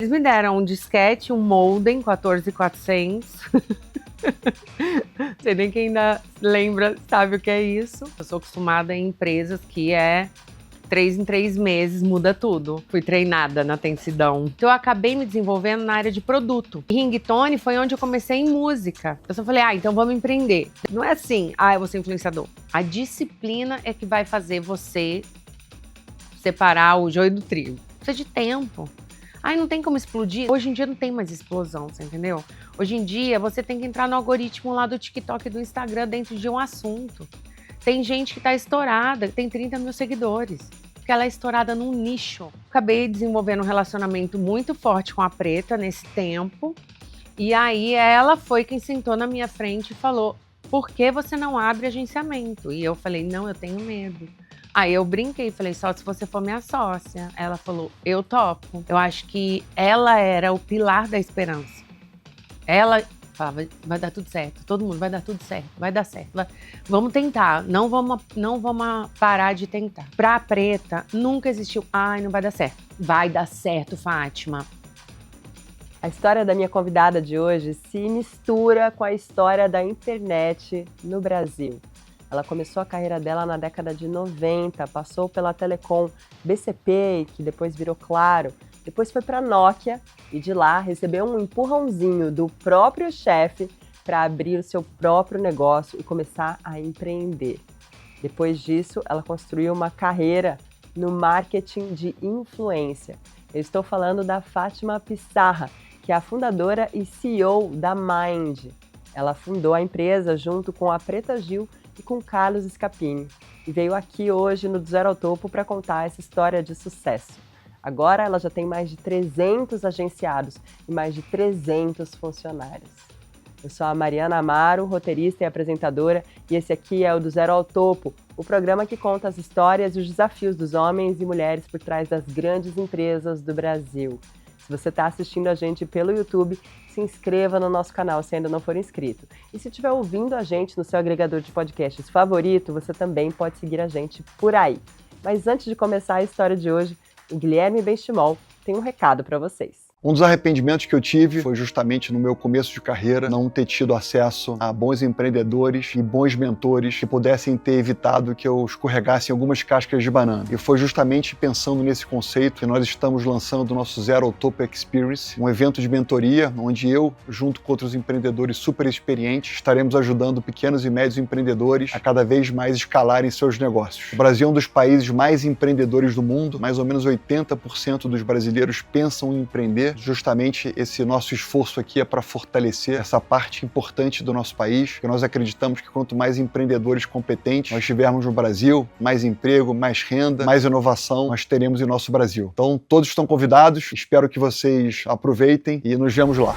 Eles me deram um disquete, um modem 14400. Não sei nem quem ainda lembra, sabe o que é isso. Eu sou acostumada em empresas que é 3 em 3 meses, muda tudo. Fui treinada na Tensidão. Então eu acabei me desenvolvendo na área de produto. Ringtone foi onde eu comecei em música. Eu só falei, então vamos empreender. Não é assim, eu vou ser influenciador. A disciplina é que vai fazer você separar o joio do trigo. Precisa de tempo. Não tem como explodir. Hoje em dia não tem mais explosão, você entendeu? Hoje em dia você tem que entrar no algoritmo lá do TikTok e do Instagram dentro de um assunto. Tem gente que tá estourada, tem 30 mil seguidores, porque ela é estourada num nicho. Acabei desenvolvendo um relacionamento muito forte com a Preta nesse tempo, e aí ela foi quem sentou na minha frente e falou, por que você não abre agenciamento? E eu falei, não, eu tenho medo. Aí eu brinquei e falei, só se você for minha sócia. Ela falou, eu topo. Eu acho que ela era o pilar da esperança. Ela falava, vai dar tudo certo, todo mundo vai dar tudo certo, vai dar certo. Vamos tentar, não vamos parar de tentar. Pra Preta, nunca existiu, não vai dar certo. Vai dar certo, Fátima. A história da minha convidada de hoje se mistura com a história da internet no Brasil. Ela começou a carreira dela na década de 90, passou pela Telecom BCP, que depois virou Claro, depois foi para a Nokia e de lá recebeu um empurrãozinho do próprio chefe para abrir o seu próprio negócio e começar a empreender. Depois disso, ela construiu uma carreira no marketing de influência. Eu estou falando da Fátima Pissarra, que é a fundadora e CEO da Mind. Ela fundou a empresa junto com a Preta Gil e com Carlos Scapini, e veio aqui hoje no Do Zero ao Topo para contar essa história de sucesso. Agora ela já tem mais de 300 agenciados e mais de 300 funcionários. Eu sou a Mariana Amaro, roteirista e apresentadora, e esse aqui é o Do Zero ao Topo, o programa que conta as histórias e os desafios dos homens e mulheres por trás das grandes empresas do Brasil. Se você está assistindo a gente pelo YouTube, se inscreva no nosso canal se ainda não for inscrito. E se estiver ouvindo a gente no seu agregador de podcasts favorito, você também pode seguir a gente por aí. Mas antes de começar a história de hoje, o Guilherme Benchimol tem um recado para vocês. Um dos arrependimentos que eu tive foi justamente no meu começo de carreira não ter tido acesso a bons empreendedores e bons mentores que pudessem ter evitado que eu escorregasse em algumas cascas de banana. E foi justamente pensando nesse conceito que nós estamos lançando o nosso Zero ao Topo Experience, um evento de mentoria onde eu, junto com outros empreendedores super experientes, estaremos ajudando pequenos e médios empreendedores a cada vez mais escalarem seus negócios. O Brasil é um dos países mais empreendedores do mundo, mais ou menos 80% dos brasileiros pensam em empreender. Justamente esse nosso esforço aqui é para fortalecer essa parte importante do nosso país, porque nós acreditamos que quanto mais empreendedores competentes nós tivermos no Brasil, mais emprego, mais renda, mais inovação nós teremos em nosso Brasil. Então todos estão convidados, espero que vocês aproveitem e nos vemos lá.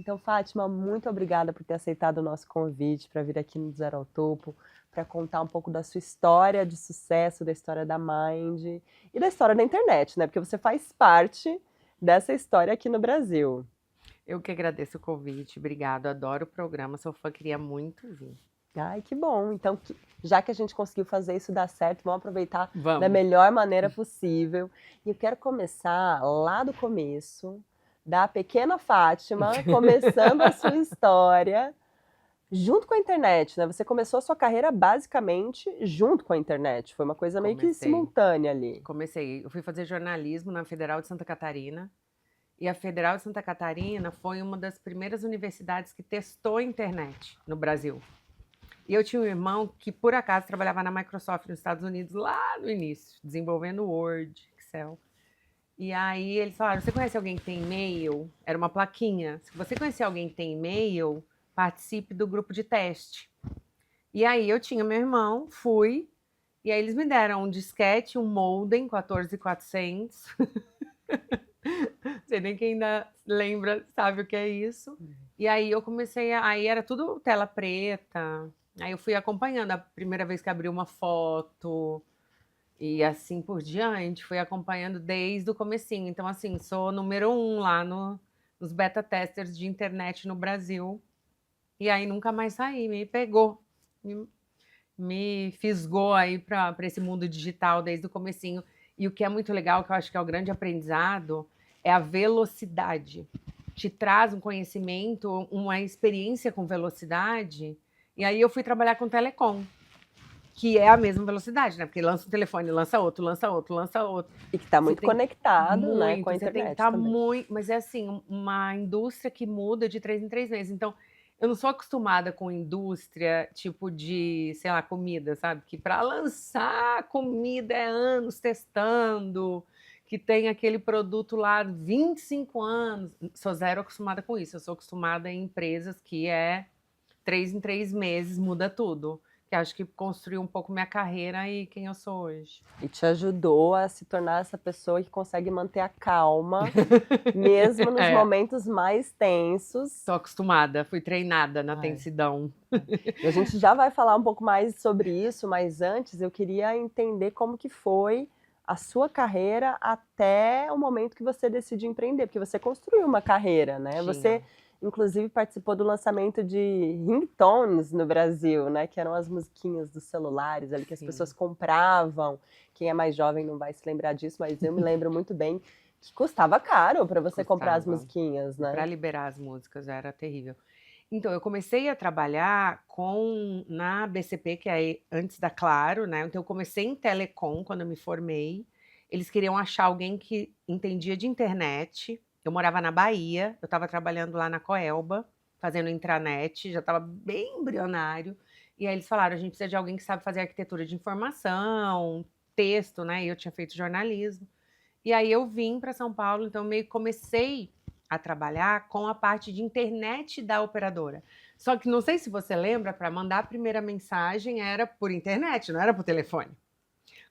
Então, Fátima, muito obrigada por ter aceitado o nosso convite para vir aqui no Zero ao Topo, para contar um pouco da sua história de sucesso, da história da Mind e da história da internet, né? Porque você faz parte dessa história aqui no Brasil. Eu que agradeço o convite, obrigado, adoro o programa, sou fã, queria muito vir. Ai, que bom. Então, já que a gente conseguiu fazer isso dar certo, vamos aproveitar Vamos. da melhor maneira possível. E eu quero começar lá do começo, da pequena Fátima, começando a sua história junto com a internet, né? Você começou a sua carreira basicamente junto com a internet. Foi uma coisa meio que simultânea ali. Comecei. Eu fui fazer jornalismo na Federal de Santa Catarina. E a Federal de Santa Catarina foi uma das primeiras universidades que testou a internet no Brasil. E eu tinha um irmão que, por acaso, trabalhava na Microsoft nos Estados Unidos lá no início, desenvolvendo Word, Excel. E aí eles falaram, você conhece alguém que tem e-mail? Era uma plaquinha. Se você conhecer alguém que tem e-mail, participe do grupo de teste. E aí eu tinha meu irmão, fui, e aí eles me deram um disquete, um modem 14400. Não sei nem quem ainda lembra, sabe o que é isso. E aí eu comecei, aí era tudo tela preta. Aí eu fui acompanhando a primeira vez que abriu uma foto, e assim por diante, fui acompanhando desde o comecinho. Então, assim, sou número 1 lá nos beta testers de internet no Brasil. E aí nunca mais saí, me pegou, me fisgou aí para esse mundo digital desde o comecinho. E o que é muito legal, que eu acho que é o grande aprendizado, é a velocidade. Te traz um conhecimento, uma experiência com velocidade. E aí eu fui trabalhar com telecom, que é a mesma velocidade, né? Porque lança um telefone, lança outro, lança outro, lança outro. E que está muito conectado, né, com a Você tem que internet estar também. muito... Mas é assim, uma indústria que muda de 3 em 3 meses. Então, eu não sou acostumada com indústria tipo de, sei lá, comida, sabe? Que para lançar comida é anos testando, que tem aquele produto lá 25 anos. Sou zero acostumada com isso. Eu sou acostumada em empresas que é 3 em 3 meses, muda tudo. Que acho que construiu um pouco minha carreira e quem eu sou hoje. E te ajudou a se tornar essa pessoa que consegue manter a calma, mesmo nos momentos mais tensos. Estou acostumada, fui treinada na tensidão. E a gente já vai falar um pouco mais sobre isso, mas antes eu queria entender como que foi a sua carreira até o momento que você decidiu empreender, porque você construiu uma carreira, né? Você, inclusive, participou do lançamento de ringtones no Brasil, né? Que eram as musiquinhas dos celulares ali que as pessoas compravam. Quem é mais jovem não vai se lembrar disso, mas eu me lembro muito bem que custava caro para você comprar as musiquinhas, né? Para liberar as músicas, era terrível. Então, eu comecei a trabalhar na BCP, que é antes da Claro, né? Então, eu comecei em telecom quando eu me formei. Eles queriam achar alguém que entendia de internet. Eu morava na Bahia, eu estava trabalhando lá na Coelba, fazendo intranet, já estava bem embrionário. E aí eles falaram, a gente precisa de alguém que sabe fazer arquitetura de informação, texto, né? E eu tinha feito jornalismo. E aí eu vim para São Paulo, então meio que comecei a trabalhar com a parte de internet da operadora. Só que não sei se você lembra, para mandar a primeira mensagem era por internet, não era por telefone.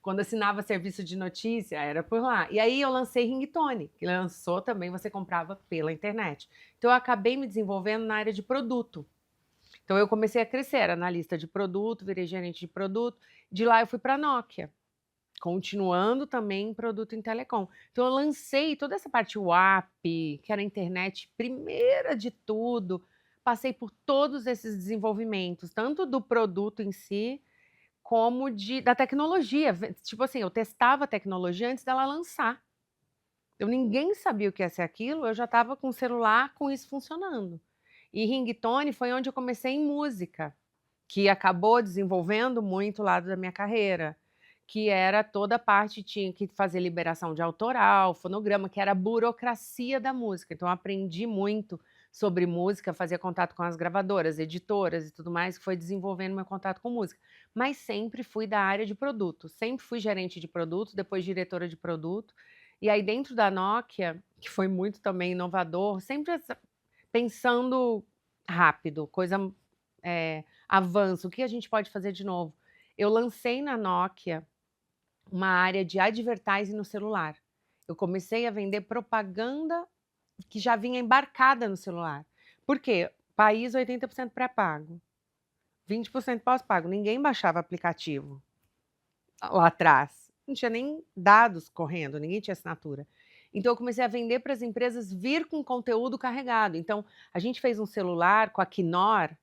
Quando assinava serviço de notícia, era por lá. E aí eu lancei Ringtone, que lançou também, você comprava pela internet. Então eu acabei me desenvolvendo na área de produto. Então eu comecei a crescer, era analista de produto, virei gerente de produto. De lá eu fui para a Nokia, continuando também em produto em telecom. Então eu lancei toda essa parte WAP, que era a internet primeira de tudo, passei por todos esses desenvolvimentos, tanto do produto em si, como da tecnologia. Tipo assim, eu testava a tecnologia antes dela lançar. Então ninguém sabia o que ia ser aquilo, eu já estava com o celular com isso funcionando. E ringtone foi onde eu comecei em música, que acabou desenvolvendo muito o lado da minha carreira, que era toda a parte, tinha que fazer liberação de autoral, fonograma, que era a burocracia da música. Então eu aprendi muito sobre música, fazia contato com as gravadoras, editoras e tudo mais, que foi desenvolvendo meu contato com música. Mas sempre fui da área de produto, sempre fui gerente de produto, depois diretora de produto. E aí dentro da Nokia, que foi muito também inovador, sempre pensando rápido, avanço, o que a gente pode fazer de novo? Eu lancei na Nokia uma área de advertising no celular. Eu comecei a vender propaganda que já vinha embarcada no celular. Por quê? País 80% pré-pago, 20% pós-pago. Ninguém baixava aplicativo lá atrás. Não tinha nem dados correndo, ninguém tinha assinatura. Então, eu comecei a vender para as empresas vir com conteúdo carregado. Então, a gente fez um celular com a Knorr,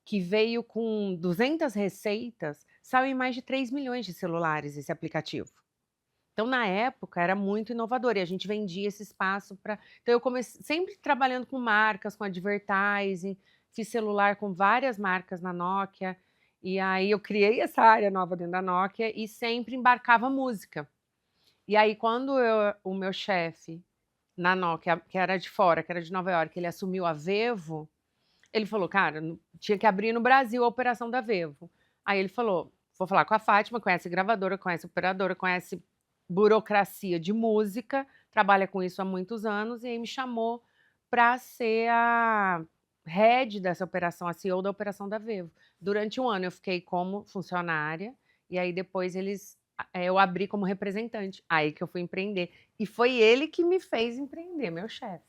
que veio com 200 receitas, saiu em mais de 3 milhões de celulares esse aplicativo. Então, na época, era muito inovador e a gente vendia esse espaço para... Então, eu comecei sempre trabalhando com marcas, com advertising, fiz celular com várias marcas na Nokia, e aí eu criei essa área nova dentro da Nokia e sempre embarcava música. E aí, quando o meu chefe na Nokia, que era de fora, que era de Nova York, ele assumiu a Vevo, ele falou, cara, tinha que abrir no Brasil a operação da Vevo. Aí ele falou, vou falar com a Fátima, conhece gravadora, conhece operadora, conhece burocracia de música, trabalha com isso há muitos anos, e aí me chamou para ser a head dessa operação, a CEO da operação da Vevo. Durante um ano eu fiquei como funcionária, e aí depois eu abri como representante, aí que eu fui empreender. E foi ele que me fez empreender, meu chefe.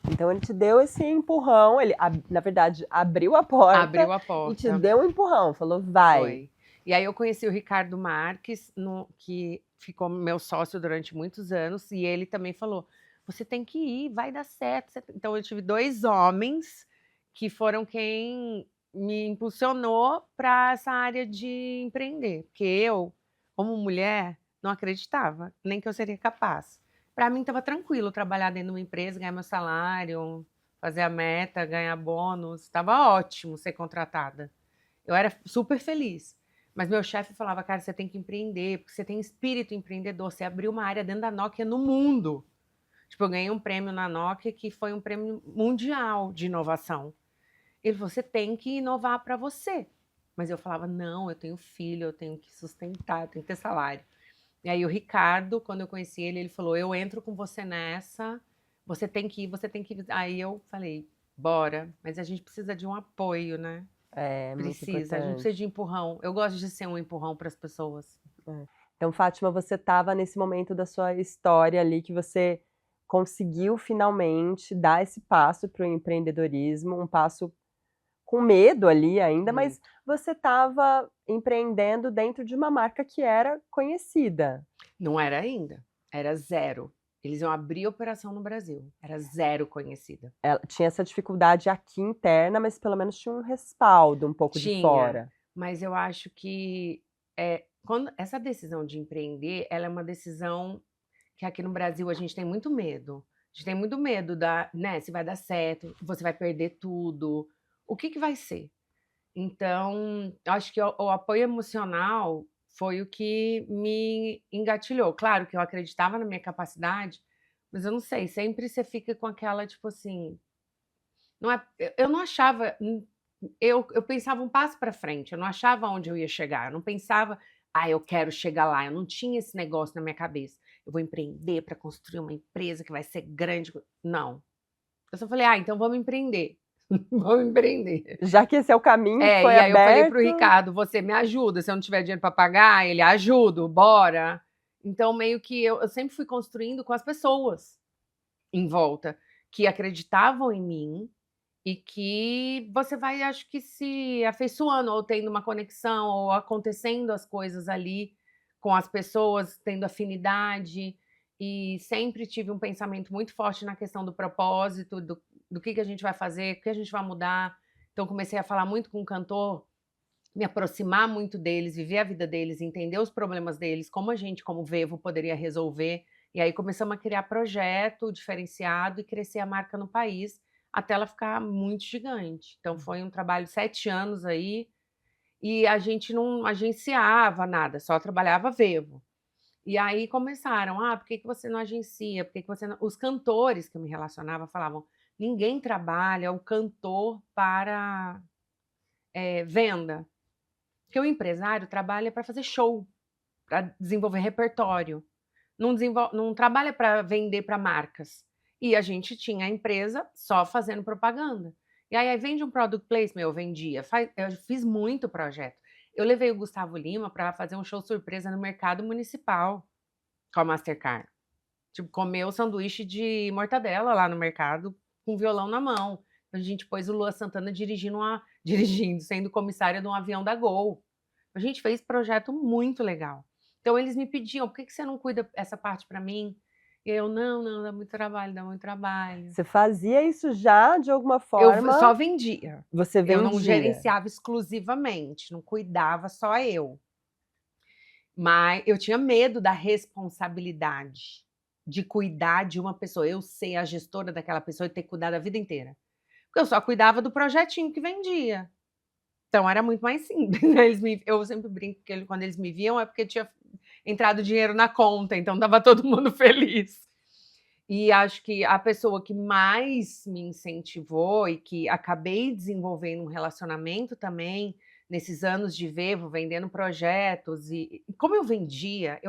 Então ele te deu esse empurrão, ele, na verdade, abriu a porta. Abriu a porta. E te deu um empurrão, falou, vai. Foi. E aí eu conheci o Ricardo Marques, que ficou meu sócio durante muitos anos, e ele também falou, você tem que ir, vai dar certo. Então eu tive 2 homens que foram quem me impulsionou para essa área de empreender. Porque eu, como mulher, não acreditava, nem que eu seria capaz. Para mim estava tranquilo trabalhar dentro de uma empresa, ganhar meu salário, fazer a meta, ganhar bônus. Estava ótimo ser contratada. Eu era super feliz. Mas meu chefe falava, cara, você tem que empreender, porque você tem espírito empreendedor. Você abriu uma área dentro da Nokia no mundo. Tipo, eu ganhei um prêmio na Nokia que foi um prêmio mundial de inovação. Ele falou, você tem que inovar para você. Mas eu falava, não, eu tenho filho, eu tenho que sustentar, eu tenho que ter salário. E aí o Ricardo, quando eu conheci ele, ele falou, eu entro com você nessa, você tem que ir, você tem que ir. Aí eu falei, bora, mas a gente precisa de um apoio, né? É muito Precisa, a gente importante. precisa de empurrão. Eu gosto de ser um empurrão para as pessoas. Então, Fátima, você estava nesse momento da sua história ali que você conseguiu finalmente dar esse passo para o empreendedorismo, um passo com medo ali ainda, mas você estava empreendendo dentro de uma marca que era conhecida. Não era ainda, era zero. Eles iam abrir operação no Brasil, era zero conhecida. Ela tinha essa dificuldade aqui interna, mas pelo menos tinha um respaldo um pouco de fora. Mas eu acho que quando essa decisão de empreender, ela é uma decisão que aqui no Brasil a gente tem muito medo. A gente tem muito medo né, se vai dar certo, você vai perder tudo. O que vai ser? Então, acho que o apoio emocional foi o que me engatilhou. Claro que eu acreditava na minha capacidade, mas eu não sei, sempre você fica com aquela, tipo assim, eu não achava, eu pensava um passo para frente, eu não achava onde eu ia chegar, eu não pensava, eu quero chegar lá, eu não tinha esse negócio na minha cabeça, eu vou empreender para construir uma empresa que vai ser grande. Não. Eu só falei, então vamos empreender. Vamos empreender. Já que esse é o caminho que foi e aí aberto... eu falei pro Ricardo, você me ajuda, se eu não tiver dinheiro para pagar, ele ajuda, bora. Então, meio que eu sempre fui construindo com as pessoas em volta, que acreditavam em mim e que você vai, acho que, se afeiçoando, ou tendo uma conexão, ou acontecendo as coisas ali com as pessoas, tendo afinidade. E sempre tive um pensamento muito forte na questão do propósito, do que a gente vai fazer, o que a gente vai mudar. Então, comecei a falar muito com o cantor, me aproximar muito deles, viver a vida deles, entender os problemas deles, como a gente, como Vevo, poderia resolver. E aí começamos a criar projeto diferenciado e crescer a marca no país, até ela ficar muito gigante. Então, foi um trabalho de 7 anos aí, e a gente não agenciava nada, só trabalhava Vevo. E aí começaram, por que você não agencia? Por que você não... Os cantores que eu me relacionava falavam, ninguém trabalha o cantor para venda. Porque o empresário trabalha para fazer show, para desenvolver repertório. Não trabalha para vender para marcas. E a gente tinha a empresa só fazendo propaganda. E aí vende um product placement, eu vendia. Eu fiz muito projeto. Eu levei o Gustavo Lima para fazer um show surpresa no mercado municipal com a Mastercard. Tipo, comer o sanduíche de mortadela lá no mercado com violão na mão. A gente pôs o Lua Santana dirigindo, sendo comissária de um avião da Gol. A gente fez projeto muito legal. Então eles me pediam, por que você não cuida essa parte para mim? E eu, não, dá muito trabalho. Você fazia isso já de alguma forma? Eu só vendia. Você vendia? Eu não gerenciava exclusivamente, não cuidava só eu. Mas eu tinha medo da responsabilidade de cuidar de uma pessoa, eu ser a gestora daquela pessoa e ter que cuidar da vida inteira. Porque eu só cuidava do projetinho que vendia. Então era muito mais simples, né? Eu sempre brinco que quando eles me viam é porque tinha entrado dinheiro na conta, então estava todo mundo feliz. E acho que a pessoa que mais me incentivou e que acabei desenvolvendo um relacionamento também nesses anos de Vevo, vendendo projetos, e como eu vendia,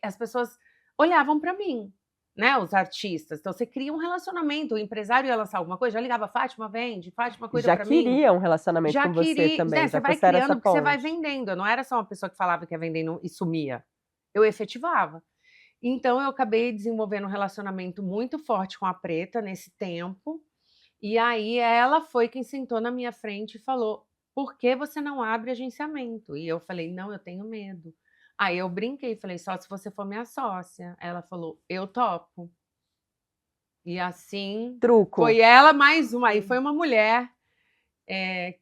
as pessoas olhavam para mim, né? Os artistas. Então você cria um relacionamento, o empresário ia lançar alguma coisa, já ligava, Fátima vende, Fátima cuida para mim. Já queria um relacionamento com você também, você vai criando, porque você vai vendendo. Eu não era só uma pessoa que falava que ia vendendo e sumia. Eu efetivava. Então, eu acabei desenvolvendo um relacionamento muito forte com a Preta nesse tempo. E aí, ela foi quem sentou na minha frente e falou, por que você não abre agenciamento? E eu falei, não, eu tenho medo. Aí eu brinquei, falei, só se você for minha sócia. Ela falou, eu topo. E assim, Truco. foi ela mais uma. Aí foi uma mulher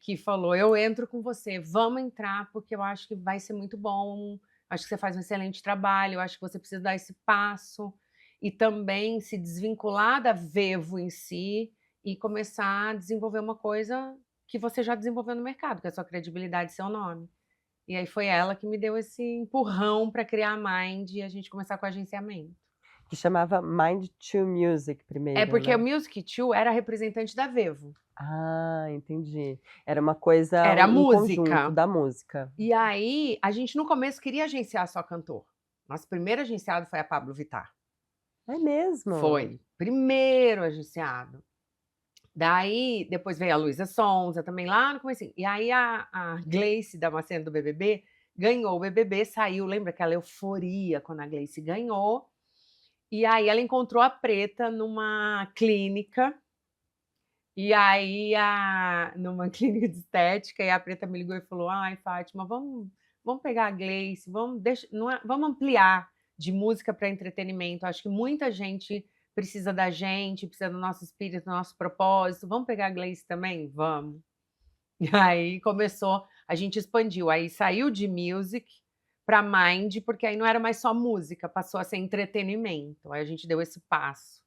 que falou: eu entro com você, vamos entrar, porque eu acho que vai ser muito bom, acho que você faz um excelente trabalho, eu acho que você precisa dar esse passo e também se desvincular da Vevo em si e começar a desenvolver uma coisa que você já desenvolveu no mercado, que é a sua credibilidade e seu nome. E aí foi ela que me deu esse empurrão para criar a Mind e a gente começar com o agenciamento. Que chamava Mind 2 Music É primeiro, porque o né? Music 2 era representante da Vevo. Ah, entendi. Era uma coisa, Era um conjunto música. da música. E aí, a gente no começo queria agenciar só cantor. Nosso primeiro agenciado foi a Pablo Vittar. É mesmo? Foi. Primeiro agenciado. Daí, depois veio a Luísa Sonza, também lá no comecinho. E aí a Gleice Damasceno do BBB ganhou o BBB, saiu, lembra aquela euforia quando a Gleice ganhou? E aí ela encontrou a Preta numa clínica, e aí numa clínica de estética, e a Preta me ligou e falou: ai, Fátima, vamos pegar a Gleice, vamos ampliar de música para entretenimento. Acho que muita gente precisa da gente, precisa do nosso espírito, do nosso propósito. Vamos pegar a Gleice também? Vamos. E aí começou, a gente expandiu, aí saiu de music para Mind, porque aí não era mais só música, passou a ser entretenimento. Aí a gente deu esse passo,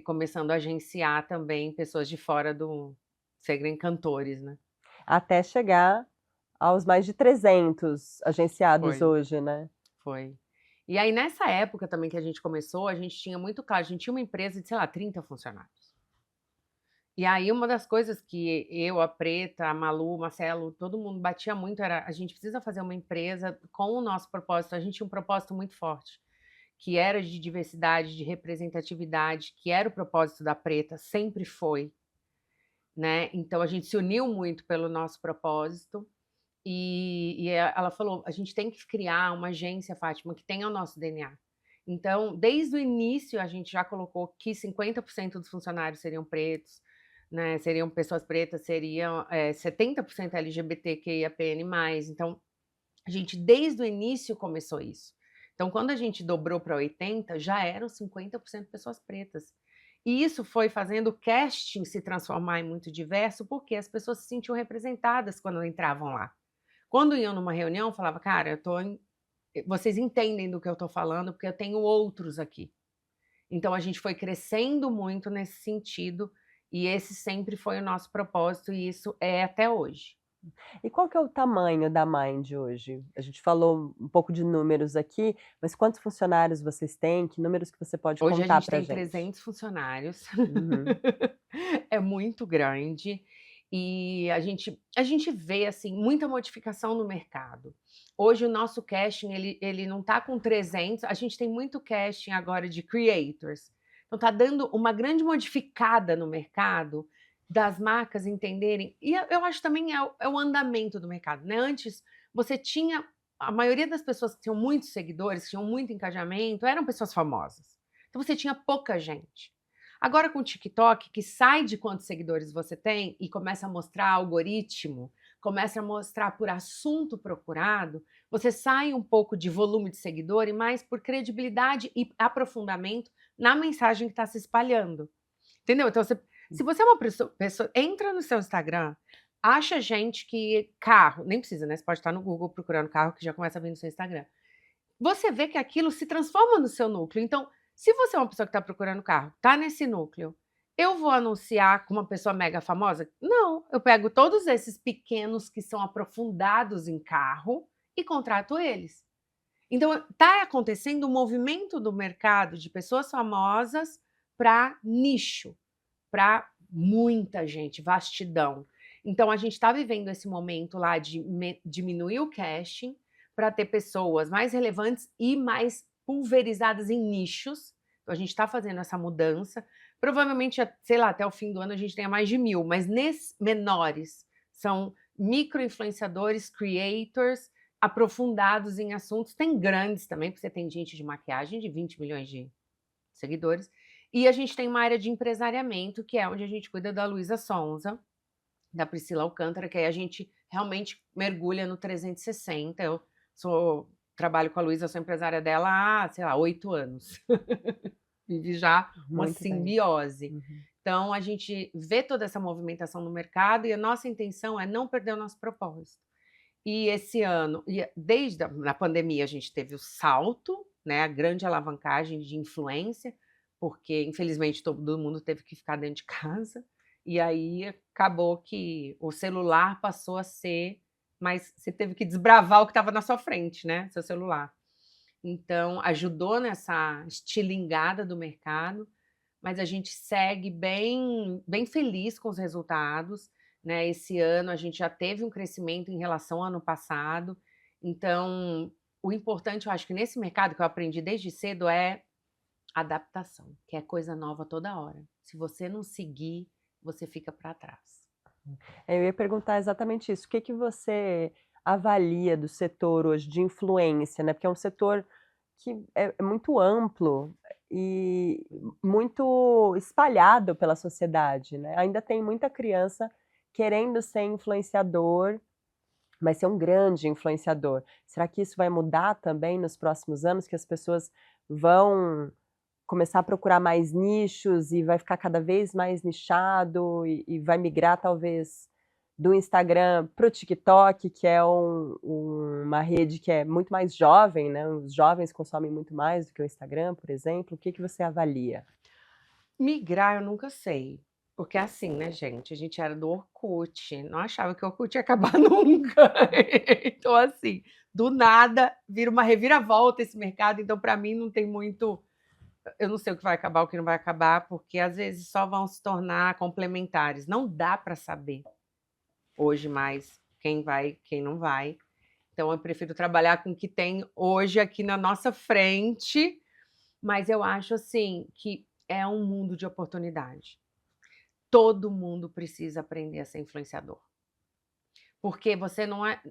começando a agenciar também pessoas de fora do serem cantores, né? Até chegar aos mais de 300 agenciados Foi. hoje, né? Foi. E aí, nessa época também que a gente começou, a gente tinha muito claro, a gente tinha uma empresa de, sei lá, 30 funcionários. E aí, uma das coisas que eu, a Preta, a Malu, o Marcelo, todo mundo batia muito era: a gente precisa fazer uma empresa com o nosso propósito. A gente tinha um propósito muito forte, que era de diversidade, de representatividade, que era o propósito da Preta, sempre foi, né? Então, a gente se uniu muito pelo nosso propósito. E ela falou: a gente tem que criar uma agência, Fátima, que tenha o nosso DNA. Então, desde o início, a gente já colocou que 50% dos funcionários seriam pretos, né? Seriam pessoas pretas, seriam 70% LGBTQIAPN+. Então, a gente, desde o início, começou isso. Então, quando a gente dobrou para 80%, já eram 50% pessoas pretas. E isso foi fazendo o casting se transformar em muito diverso, porque as pessoas se sentiam representadas quando entravam lá. Quando iam numa reunião, falava: cara, vocês entendem do que eu estou falando, porque eu tenho outros aqui. Então, a gente foi crescendo muito nesse sentido, e esse sempre foi o nosso propósito, e isso é até hoje. E qual que é o tamanho da Mind hoje? A gente falou um pouco de números aqui, mas quantos funcionários vocês têm? Que números que você pode Hoje a contar gente pra tem gente? 300 funcionários. Uhum. É muito grande. E a gente vê, assim, muita modificação no mercado. Hoje o nosso casting, ele não está com 300, a gente tem muito casting agora de creators. Então está dando uma grande modificada no mercado, das marcas entenderem. E eu acho também é o andamento do mercado, né? Antes você tinha, a maioria das pessoas que tinham muitos seguidores, que tinham muito engajamento, eram pessoas famosas. Então você tinha pouca gente. Agora com o TikTok, que sai de quantos seguidores você tem e começa a mostrar algoritmo, começa a mostrar por assunto procurado, você sai um pouco de volume de seguidor e mais por credibilidade e aprofundamento na mensagem que está se espalhando. Entendeu? Então, se você é uma pessoa, entra no seu Instagram, acha gente que carro, nem precisa, né? Você pode estar no Google procurando carro, que já começa a vir no seu Instagram. Você vê que aquilo se transforma no seu núcleo. Então, se você é uma pessoa que está procurando carro, está nesse núcleo, eu vou anunciar com uma pessoa mega famosa? Não, eu pego todos esses pequenos que são aprofundados em carro e contrato eles. Então, está acontecendo um movimento do mercado de pessoas famosas para nicho, para muita gente, vastidão. Então, a gente está vivendo esse momento lá de diminuir o casting para ter pessoas mais relevantes e mais pulverizadas em nichos. Então, a gente está fazendo essa mudança. Provavelmente, sei lá, até o fim do ano a gente tenha mais de 1000, mas nesses menores são micro-influenciadores, creators, aprofundados em assuntos. Tem grandes também, porque você tem gente de maquiagem de 20 milhões de seguidores. E a gente tem uma área de empresariamento, que é onde a gente cuida da Luísa Sonza, da Priscila Alcântara, que aí a gente realmente mergulha no 360. Eu trabalho com a Luísa, sou empresária dela há, sei lá, 8 anos. Vivi já uma Muito bem. simbiose. Uhum. Então, a gente vê toda essa movimentação no mercado e a nossa intenção é não perder o nosso propósito. E esse ano, desde a pandemia, a gente teve o salto, né, a grande alavancagem de influência, porque, infelizmente, todo mundo teve que ficar dentro de casa. E aí acabou que o celular passou a ser, mas você teve que desbravar o que estava na sua frente, né, seu celular. Então, ajudou nessa estilingada do mercado, mas a gente segue bem feliz com os resultados, né? Esse ano a gente já teve um crescimento em relação ao ano passado. Então, o importante, eu acho que nesse mercado que eu aprendi desde cedo é adaptação, que é coisa nova toda hora. Se você não seguir, você fica para trás. Eu ia perguntar exatamente isso. O que que você avalia do setor hoje de influência, né? Porque é um setor que é muito amplo e muito espalhado pela sociedade, né? Ainda tem muita criança querendo ser influenciador, mas ser um grande influenciador. Será que isso vai mudar também nos próximos anos, que as pessoas vão começar a procurar mais nichos e vai ficar cada vez mais nichado e vai migrar talvez do Instagram para o TikTok, que é uma rede que é muito mais jovem, né? Os jovens consomem muito mais do que o Instagram, por exemplo. O que que você avalia? Migrar eu nunca sei, porque assim, né, gente, a gente era do Orkut, não achava que o Orkut ia acabar nunca. Então, assim, do nada vira uma reviravolta esse mercado, então para mim não tem muito, eu não sei o que vai acabar, o que não vai acabar, porque às vezes só vão se tornar complementares. Não dá para saber hoje mais quem vai, quem não vai. Então eu prefiro trabalhar com o que tem hoje aqui na nossa frente, mas eu acho assim que é um mundo de oportunidade. Todo mundo precisa aprender a ser influenciador. Porque você não é,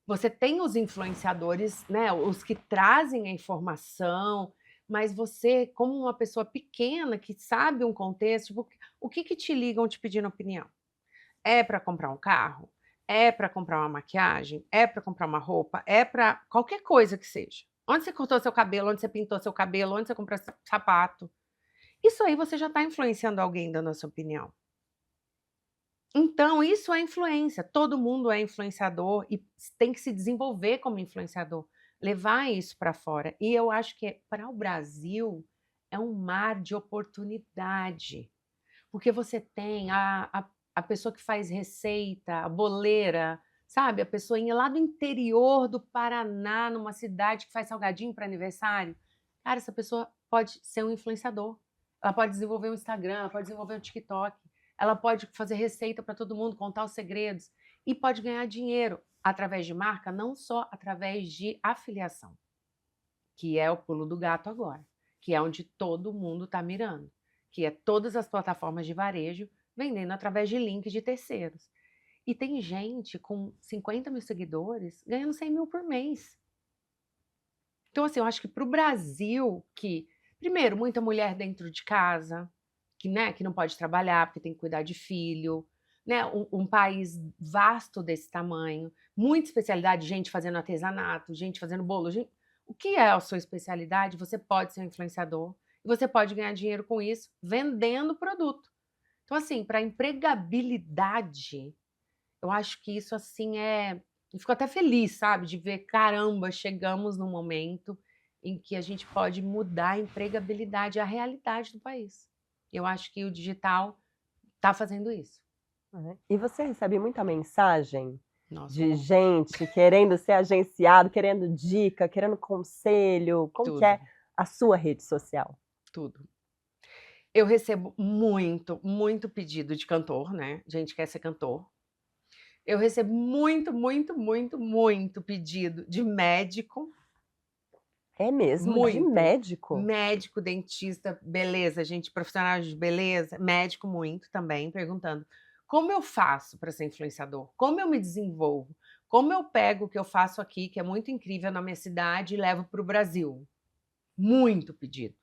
você tem os influenciadores, né, os que trazem a informação, mas você, como uma pessoa pequena que sabe um contexto, tipo, o que que te ligam te pedindo opinião? É para comprar um carro? É para comprar uma maquiagem? É para comprar uma roupa? É para qualquer coisa que seja. Onde você cortou seu cabelo? Onde você pintou seu cabelo? Onde você comprou sapato? Isso aí você já está influenciando alguém dando a sua opinião. Então, isso é influência. Todo mundo é influenciador e tem que se desenvolver como influenciador, levar isso para fora. E eu acho que para o Brasil é um mar de oportunidade, porque você tem a pessoa que faz receita, a boleira, sabe? A pessoinha lá do interior do Paraná, numa cidade que faz salgadinho para aniversário. Cara, essa pessoa pode ser um influenciador. Ela pode desenvolver um Instagram, ela pode desenvolver um TikTok, ela pode fazer receita para todo mundo, contar os segredos e pode ganhar dinheiro através de marca, não só através de afiliação, que é o pulo do gato agora, que é onde todo mundo está mirando, que é todas as plataformas de varejo vendendo através de links de terceiros. E tem gente com 50 mil seguidores ganhando 100 mil por mês. Então, assim, eu acho que para o Brasil, que, primeiro, muita mulher dentro de casa, que, né, que não pode trabalhar porque tem que cuidar de filho, né, um país vasto desse tamanho, muita especialidade, gente fazendo artesanato, gente fazendo bolo. O que é a sua especialidade? Você pode ser um influenciador e você pode ganhar dinheiro com isso vendendo produto. Então, assim, para empregabilidade, eu acho que isso, assim, eu fico até feliz, sabe, de ver, caramba, chegamos num momento em que a gente pode mudar a empregabilidade, a realidade do país. Eu acho que o digital está fazendo isso. E você recebe muita mensagem Nossa, de gente querendo ser agenciado, querendo dica, querendo conselho? Como que é a sua rede social? tudo. Eu recebo muito, muito pedido de cantor, né? Gente quer ser cantor. Eu recebo muito, muito, muito, muito pedido de médico. É mesmo? De Muito. médico? Médico, dentista, beleza, gente, profissionais de beleza, médico muito também, perguntando como eu faço para ser influenciador? Como eu me desenvolvo? Como eu pego o que eu faço aqui, que é muito incrível na minha cidade, e levo para o Brasil? Muito pedido.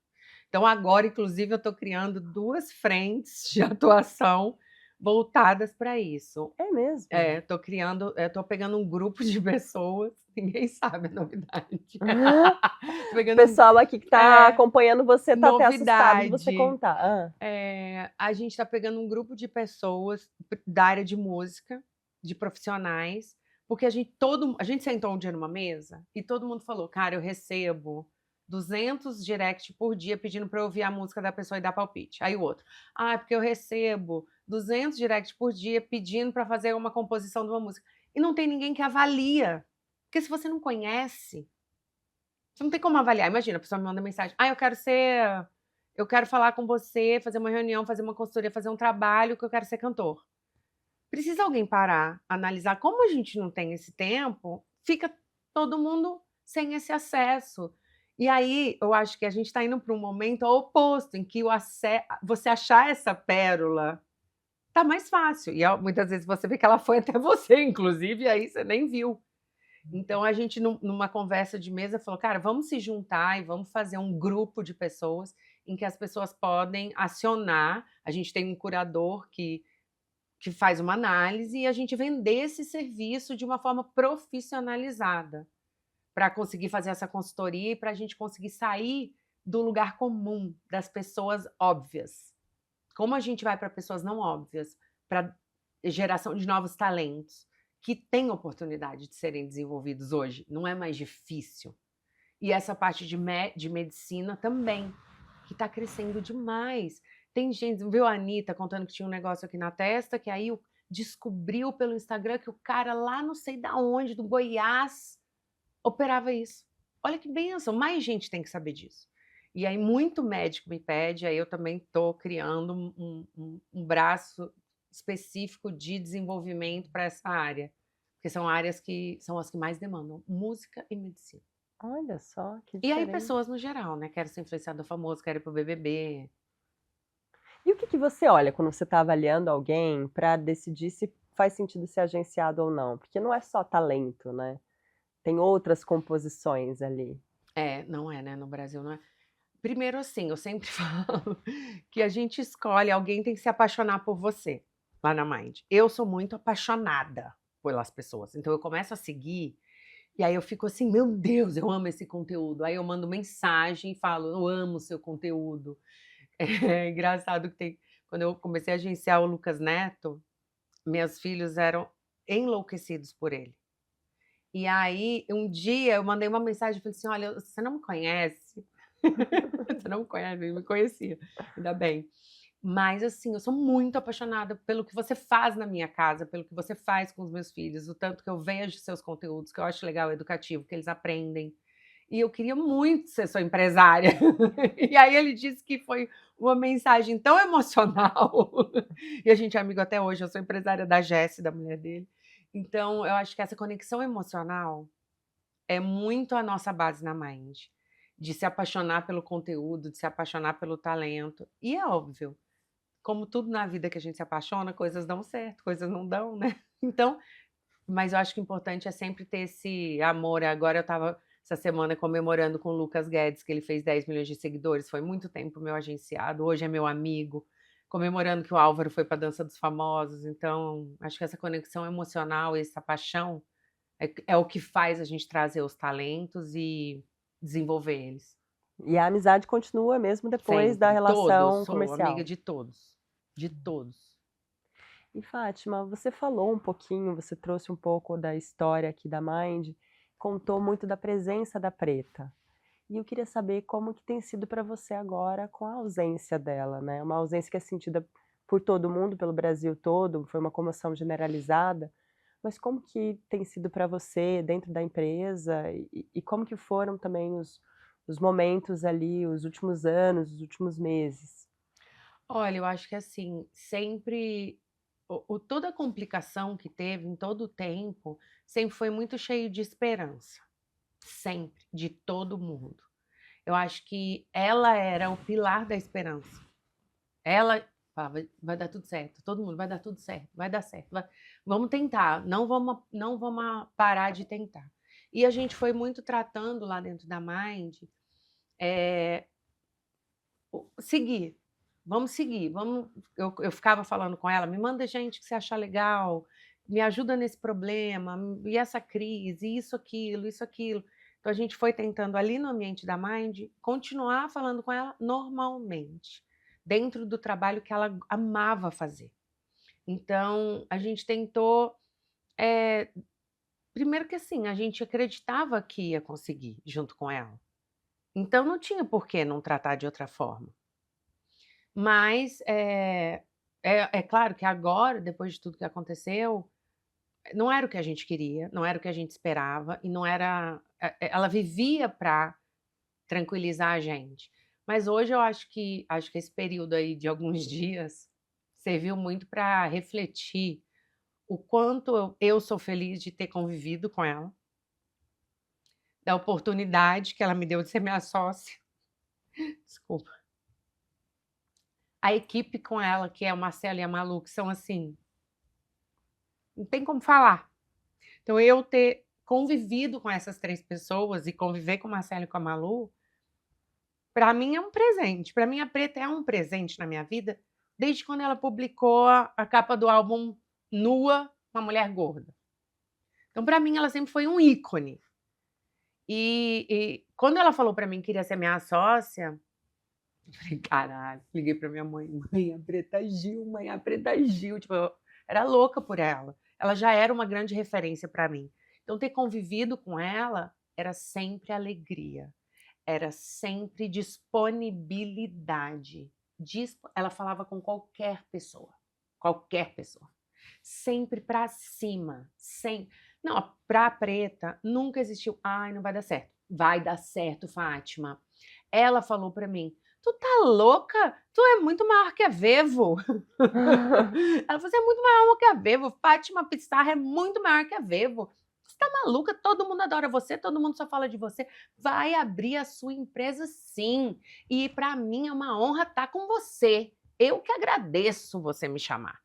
Então, agora, inclusive, eu estou criando 2 frentes de atuação voltadas para isso. É mesmo? Tô pegando um grupo de pessoas, ninguém sabe a novidade. Tô O pegando pessoal aqui que tá acompanhando você tá até assustado de você novidade. contar. A gente tá pegando um grupo de pessoas da área de música, de profissionais, porque a gente sentou um dia numa mesa e todo mundo falou, cara, eu recebo 200 direct por dia pedindo para eu ouvir a música da pessoa e dar palpite. Aí o outro, é porque eu recebo 200 direct por dia pedindo para fazer uma composição de uma música. E não tem ninguém que avalia. Porque se você não conhece, você não tem como avaliar. Imagina, a pessoa me manda mensagem, eu quero falar com você, fazer uma reunião, fazer uma consultoria, fazer um trabalho que eu quero ser cantor. Precisa alguém parar, analisar. Como a gente não tem esse tempo, fica todo mundo sem esse acesso. E aí, eu acho que a gente está indo para um momento oposto, em que você achar essa pérola tá mais fácil. E muitas vezes você vê que ela foi até você, inclusive, e aí você nem viu. Então, a gente, numa conversa de mesa, falou, cara, vamos se juntar e vamos fazer um grupo de pessoas em que as pessoas podem acionar. A gente tem um curador que faz uma análise e a gente vender esse serviço de uma forma profissionalizada para conseguir fazer essa consultoria e para a gente conseguir sair do lugar comum, das pessoas óbvias. Como a gente vai para pessoas não óbvias, para geração de novos talentos, que têm oportunidade de serem desenvolvidos hoje, não é mais difícil. E essa parte de medicina também, que está crescendo demais. Tem gente, viu a Anitta contando que tinha um negócio aqui na testa, que aí descobriu pelo Instagram que o cara lá não sei da onde, do Goiás, operava isso. Olha que bênção, mais gente tem que saber disso. E aí muito médico me pede, aí eu também estou criando um braço específico de desenvolvimento para essa área, porque são áreas que são as que mais demandam, música e medicina. Olha só, que E aí diferente. pessoas no geral, né? Quero ser influenciador famoso, quero ir pro BBB. E o que você olha quando você está avaliando alguém para decidir se faz sentido ser agenciado ou não? Porque não é só talento, né? Tem outras composições ali. Não é, né? No Brasil não é. Primeiro, assim, eu sempre falo que a gente escolhe, alguém tem que se apaixonar por você, lá na Mind. Eu sou muito apaixonada pelas pessoas, então eu começo a seguir, e aí eu fico assim, meu Deus, eu amo esse conteúdo. Aí eu mando mensagem e falo, eu amo o seu conteúdo. É engraçado que quando eu comecei a agenciar o Lucas Neto, meus filhos eram enlouquecidos por ele. E aí, um dia, eu mandei uma mensagem e falei assim: olha, você não me conhece? Você não me conhece, ele me conhecia, ainda bem. Mas, assim, eu sou muito apaixonada pelo que você faz na minha casa, pelo que você faz com os meus filhos, o tanto que eu vejo seus conteúdos, que eu acho legal, educativo, que eles aprendem. E eu queria muito ser sua empresária. E aí ele disse que foi uma mensagem tão emocional. E a gente é amigo até hoje, eu sou empresária da Jessie, da mulher dele. Então, eu acho que essa conexão emocional é muito a nossa base na Mind. De se apaixonar pelo conteúdo, de se apaixonar pelo talento. E é óbvio, como tudo na vida que a gente se apaixona, coisas dão certo, coisas não dão, né? Então, mas eu acho que o importante é sempre ter esse amor. Agora eu estava essa semana comemorando com o Lucas Guedes, que ele fez 10 milhões de seguidores, foi muito tempo meu agenciado, hoje é meu amigo, comemorando que o Álvaro foi para a Dança dos Famosos. Então, acho que essa conexão emocional, essa paixão, é o que faz a gente trazer os talentos e desenvolver eles. E a amizade continua mesmo depois da Sempre. relação Todos, sou comercial. amiga de todos. De todos. E Fátima, você falou um pouquinho, você trouxe um pouco da história aqui da Mind, contou muito da presença da Preta. E eu queria saber como que tem sido para você agora com a ausência dela, né? Uma ausência que é sentida por todo mundo, pelo Brasil todo, foi uma comoção generalizada. Mas como que tem sido para você dentro da empresa e como que foram também os momentos ali, os últimos anos, os últimos meses? Olha, eu acho que assim, sempre toda a complicação que teve em todo o tempo, sempre foi muito cheio de esperança. Sempre, de todo mundo. Eu acho que ela era o pilar da esperança. Ela falava, vai dar tudo certo, todo mundo vai dar tudo certo, vai dar certo. Vamos tentar, não vamos parar de tentar. E a gente foi muito tratando lá dentro da Mind, seguir. vamos seguir, eu ficava falando com ela, me manda gente que você achar legal, me ajuda nesse problema, e essa crise, isso, aquilo, isso, aquilo. Então a gente foi tentando ali no ambiente da Mind continuar falando com ela normalmente, dentro do trabalho que ela amava fazer. Então a gente tentou, primeiro que assim, a gente acreditava que ia conseguir junto com ela. Então não tinha por que não tratar de outra forma. Mas é claro que agora, depois de tudo que aconteceu, não era o que a gente queria, não era o que a gente esperava, e não era. Ela vivia para tranquilizar a gente. Mas hoje eu acho que esse período aí de alguns dias serviu muito para refletir o quanto eu sou feliz de ter convivido com ela, da oportunidade que ela me deu de ser minha sócia. Desculpa. A equipe com ela, que é o Marcelo e a Malu, que são assim, não tem como falar. Então, eu ter convivido com essas 3 pessoas e conviver com o Marcelo e com a Malu, para mim é um presente. Para mim, a Preta é um presente na minha vida, desde quando ela publicou a capa do álbum Nua, uma mulher gorda. Então, para mim, ela sempre foi um ícone. E quando ela falou para mim que queria ser minha sócia, eu falei, caralho, liguei para minha mãe, mãe, a Preta Gil, mãe, a Preta Gil. Tipo, eu era louca por ela. Ela já era uma grande referência para mim. Então, ter convivido com ela era sempre alegria, era sempre disponibilidade. Ela falava com qualquer pessoa, sempre para cima, sempre. Não, para a Preta nunca existiu, ai, não vai dar certo. Vai dar certo, Fátima. Ela falou para mim, tu tá louca? Tu é muito maior que a Vevo. Ela falou, você é muito maior que a Vevo. Fátima Pissarra é muito maior que a Vevo. Você tá maluca? Todo mundo adora você, todo mundo só fala de você. Vai abrir a sua empresa sim. E para mim é uma honra estar com você. Eu que agradeço você me chamar.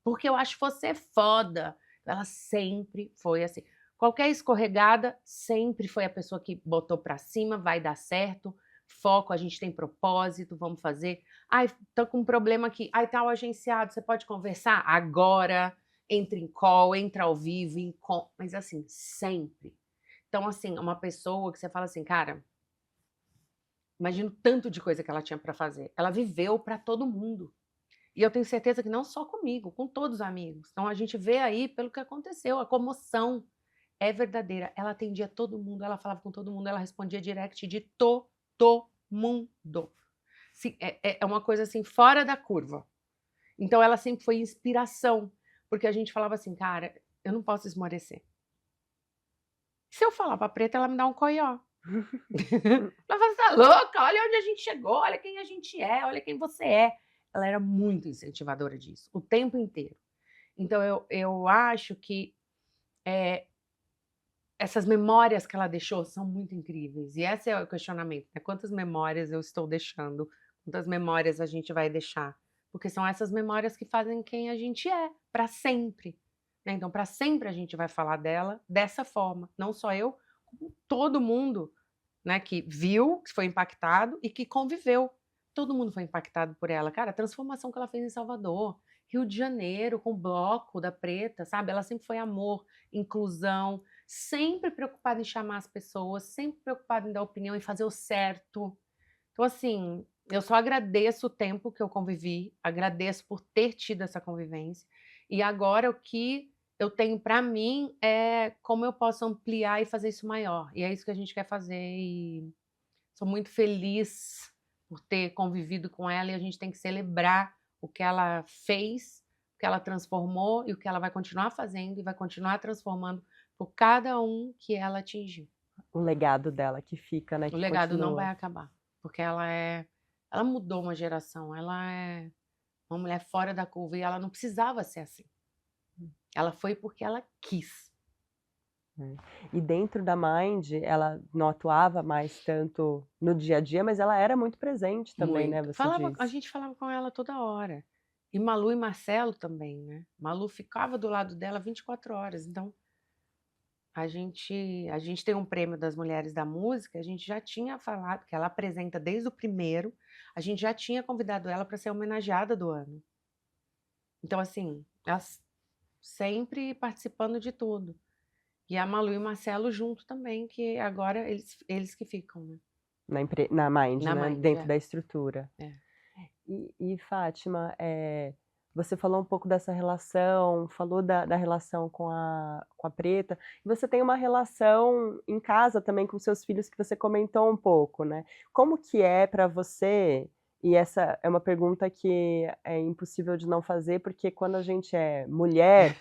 Porque eu acho você foda. Ela sempre foi assim. Qualquer escorregada, sempre foi a pessoa que botou para cima, vai dar certo. Foco, a gente tem propósito, vamos fazer. Ai, tô com um problema aqui. Ai, tá o agenciado, você pode conversar? Agora, entra em call, entra ao vivo, mas assim, sempre. Então, assim, uma pessoa que você fala assim, cara, imagino tanto de coisa que ela tinha para fazer. Ela viveu para todo mundo. E eu tenho certeza que não só comigo, com todos os amigos. Então, a gente vê aí pelo que aconteceu, a comoção é verdadeira. Ela atendia todo mundo, ela falava com todo mundo, ela respondia direct de todo mundo. Sim, é uma coisa assim, fora da curva. Então, ela sempre foi inspiração, porque a gente falava assim, cara, eu não posso esmorecer. Se eu falar pra Preta, ela me dá um coió. Ela fala, você tá louca? Olha onde a gente chegou, olha quem a gente é, olha quem você é. Ela era muito incentivadora disso, o tempo inteiro. Então, eu acho que essas memórias que ela deixou são muito incríveis. E esse é o questionamento, né? Quantas memórias eu estou deixando? Quantas memórias a gente vai deixar? Porque são essas memórias que fazem quem a gente é, para sempre. Né? Então, para sempre a gente vai falar dela dessa forma. Não só eu, como todo mundo, né, que viu, que foi impactado e que conviveu. Todo mundo foi impactado por ela. Cara, a transformação que ela fez em Salvador, Rio de Janeiro, com o bloco da Preta, sabe? Ela sempre foi amor, inclusão, sempre preocupada em chamar as pessoas, sempre preocupada em dar opinião e fazer o certo. Então, assim, eu só agradeço o tempo que eu convivi, agradeço por ter tido essa convivência. E agora o que eu tenho para mim é como eu posso ampliar e fazer isso maior. E é isso que a gente quer fazer. E sou muito feliz por ter convivido com ela e a gente tem que celebrar o que ela fez, o que ela transformou e o que ela vai continuar fazendo e vai continuar transformando por cada um que ela atingiu. O legado dela que fica, né? O Que legado não vai continua. acabar, porque ela mudou uma geração, ela é uma mulher fora da curva e ela não precisava ser assim. Ela foi porque ela quis. E dentro da Mind, ela não atuava mais tanto no dia a dia, mas ela era muito presente também, né? Muito. Você A disse. gente falava com ela toda hora. E Malu e Marcelo também, né? Malu ficava do lado dela 24 horas. Então, A gente tem um prêmio das Mulheres da Música, a gente já tinha falado que ela apresenta desde o primeiro, a gente já tinha convidado ela para ser homenageada do ano. Então, assim, ela sempre participando de tudo. E a Malu e o Marcelo junto também, que agora eles que ficam, né? Na Mind, Na né? Mind, Dentro é. da estrutura. É. E Fátima, você falou um pouco dessa relação, falou da relação com a Preta, e você tem uma relação em casa também com seus filhos que você comentou um pouco, né? Como que é para você, e essa é uma pergunta que é impossível de não fazer, porque quando a gente é mulher,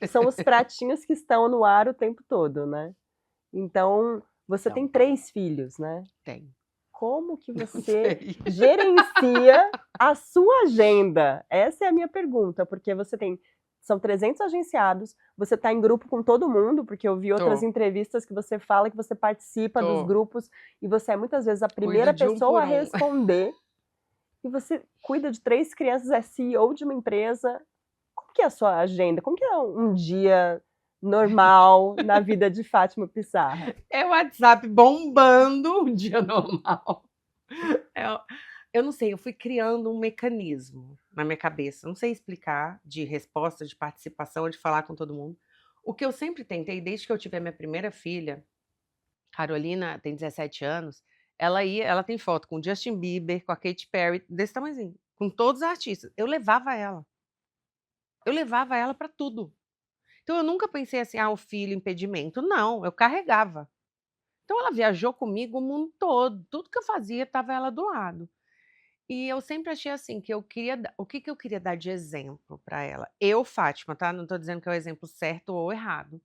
são os pratinhos que estão no ar o tempo todo, né? Então, você tem 3 filhos, né? Tem. Como que Não você sei. gerencia a sua agenda? Essa é a minha pergunta, porque são 300 agenciados, você está em grupo com todo mundo, porque eu vi outras Tô. entrevistas que você fala que você participa dos Tô. grupos e você é muitas vezes a Cuido primeira de um pessoa por a um. responder, e você cuida de 3 crianças, é CEO de uma empresa. Como que é a sua agenda? Como que é um dia normal na vida de Fátima Pissarra? É o WhatsApp bombando, um dia normal. Eu não sei, eu fui criando um mecanismo na minha cabeça, não sei explicar, de resposta, de participação, de falar com todo mundo. O que eu sempre tentei, desde que eu tive a minha primeira filha, Carolina tem 17 anos, ela tem foto com o Justin Bieber, com a Katy Perry, desse tamanhozinho, com todos os artistas. Eu levava ela para tudo. Então eu nunca pensei assim, o filho, impedimento. Não, eu carregava. Então ela viajou comigo o mundo todo, tudo que eu fazia estava ela do lado. E eu sempre achei assim, que eu queria o que eu queria dar de exemplo para ela? Eu, Fátima, tá, não estou dizendo que é o exemplo certo ou errado.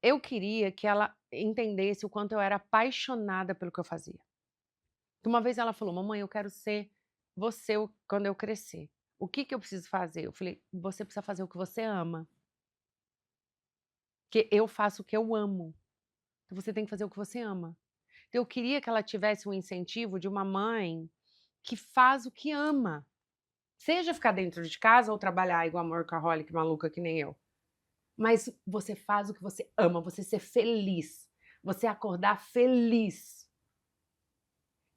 Eu queria que ela entendesse o quanto eu era apaixonada pelo que eu fazia. Uma vez ela falou: "Mamãe, eu quero ser você quando eu crescer. O que eu preciso fazer?" Eu falei: "Você precisa fazer o que você ama." Porque eu faço o que eu amo. Então você tem que fazer o que você ama. Então eu queria que ela tivesse um incentivo de uma mãe que faz o que ama. Seja ficar dentro de casa ou trabalhar igual a workaholic maluca que nem eu. Mas você faz o que você ama, você ser feliz, você acordar feliz.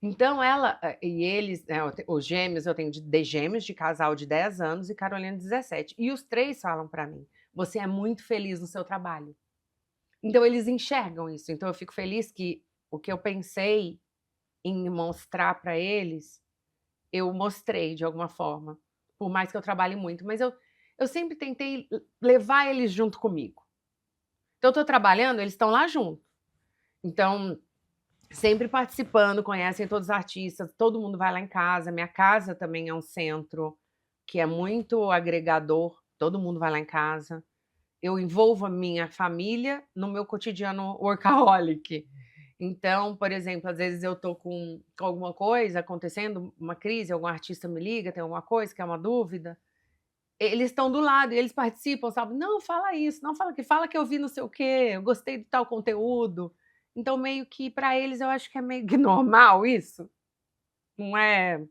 Então ela e eles, né, os gêmeos, eu tenho de gêmeos de casal de 10 anos e Carolina de 17. E os 3 falam para mim: "Você é muito feliz no seu trabalho." Então eles enxergam isso. Então eu fico feliz que o que eu pensei em mostrar para eles, eu mostrei de alguma forma, por mais que eu trabalhe muito, mas eu sempre tentei levar eles junto comigo. Então eu estou trabalhando, eles estão lá junto. Então, sempre participando, conhecem todos os artistas, todo mundo vai lá em casa. Minha casa também é um centro que é muito agregador, todo mundo vai lá em casa. Eu envolvo a minha família no meu cotidiano workaholic. Então, por exemplo, às vezes eu tô com alguma coisa acontecendo, uma crise, algum artista me liga, tem alguma coisa, que é uma dúvida, eles estão do lado e eles participam, sabe? "Não, fala isso, não, fala que eu vi não sei o quê, eu gostei de tal conteúdo." Então, meio que para eles eu acho que é meio que normal isso, não é?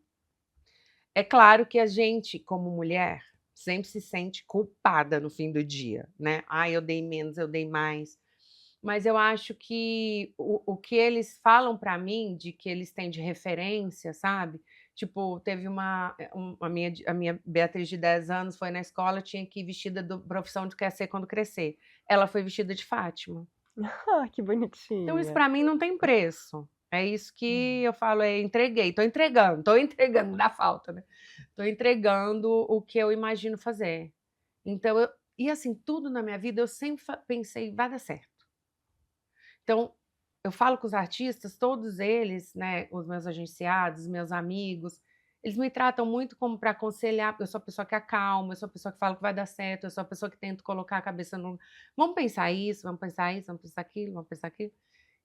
É claro que a gente, como mulher, sempre se sente culpada no fim do dia, né? Eu dei menos, eu dei mais. Mas eu acho que o que eles falam para mim, de que eles têm de referência, sabe? Tipo, teve a minha Beatriz de 10 anos foi na escola, tinha que ir vestida da profissão de quer ser quando crescer. Ela foi vestida de Fátima. Ah, que Então isso bonitinha. para mim não tem preço. É isso que eu falo, entreguei, tô entregando, dá falta, né? Tô entregando o que eu imagino fazer. Então e assim, tudo na minha vida eu sempre pensei: "Vai dar certo." Então, eu falo com os artistas, todos eles, né, os meus agenciados, os meus amigos, eles me tratam muito como para aconselhar, porque eu sou a pessoa que acalma, eu sou a pessoa que fala que vai dar certo, eu sou a pessoa que tento colocar a cabeça no vamos pensar isso, vamos pensar isso, vamos pensar aquilo, vamos pensar aquilo.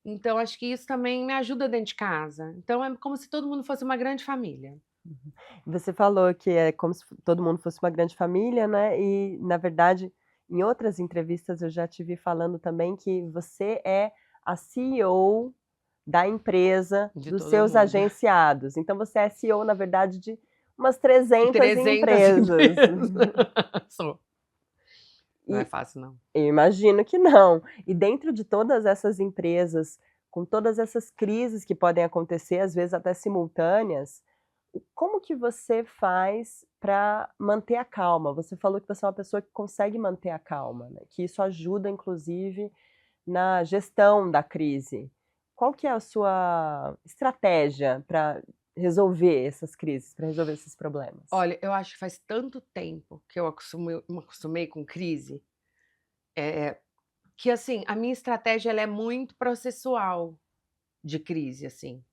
Então acho que isso também me ajuda dentro de casa. Então é como se todo mundo fosse uma grande família. Você falou que é como se todo mundo fosse uma grande família, né, e na verdade, em outras entrevistas eu já te vi falando também que você é a CEO da empresa De dos todo seus mundo. agenciados. Então você é CEO, na verdade, de umas 300 300 empresas. empresas. Sou. Não é E fácil, não. eu imagino que não. E dentro de todas essas empresas, com todas essas crises que podem acontecer, às vezes até simultâneas, como que você faz para manter a calma? Você falou que você é uma pessoa que consegue manter a calma, né, que isso ajuda inclusive na gestão da crise. Qual que é a sua estratégia para resolver essas crises, para resolver esses problemas? Olha, eu acho que faz tanto tempo que eu me acostumei com crise, que assim, a minha estratégia ela é muito processual de crise, assim.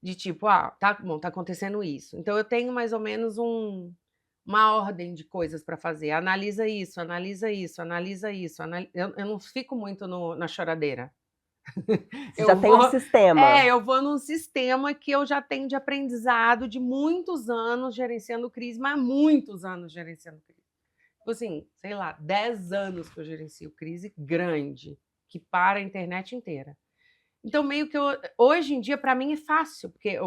De tipo, tá bom, tá acontecendo isso. Então eu tenho mais ou menos uma ordem de coisas para fazer. Analisa isso, analisa isso, analisa isso. Eu não fico muito na choradeira. Você já tem um sistema. Eu vou num sistema que eu já tenho de aprendizado de muitos anos gerenciando crise, mas muitos anos gerenciando crise. Tipo assim, sei lá, 10 anos que eu gerencio crise grande, que para a internet inteira. Então, meio que hoje em dia, para mim, é fácil, porque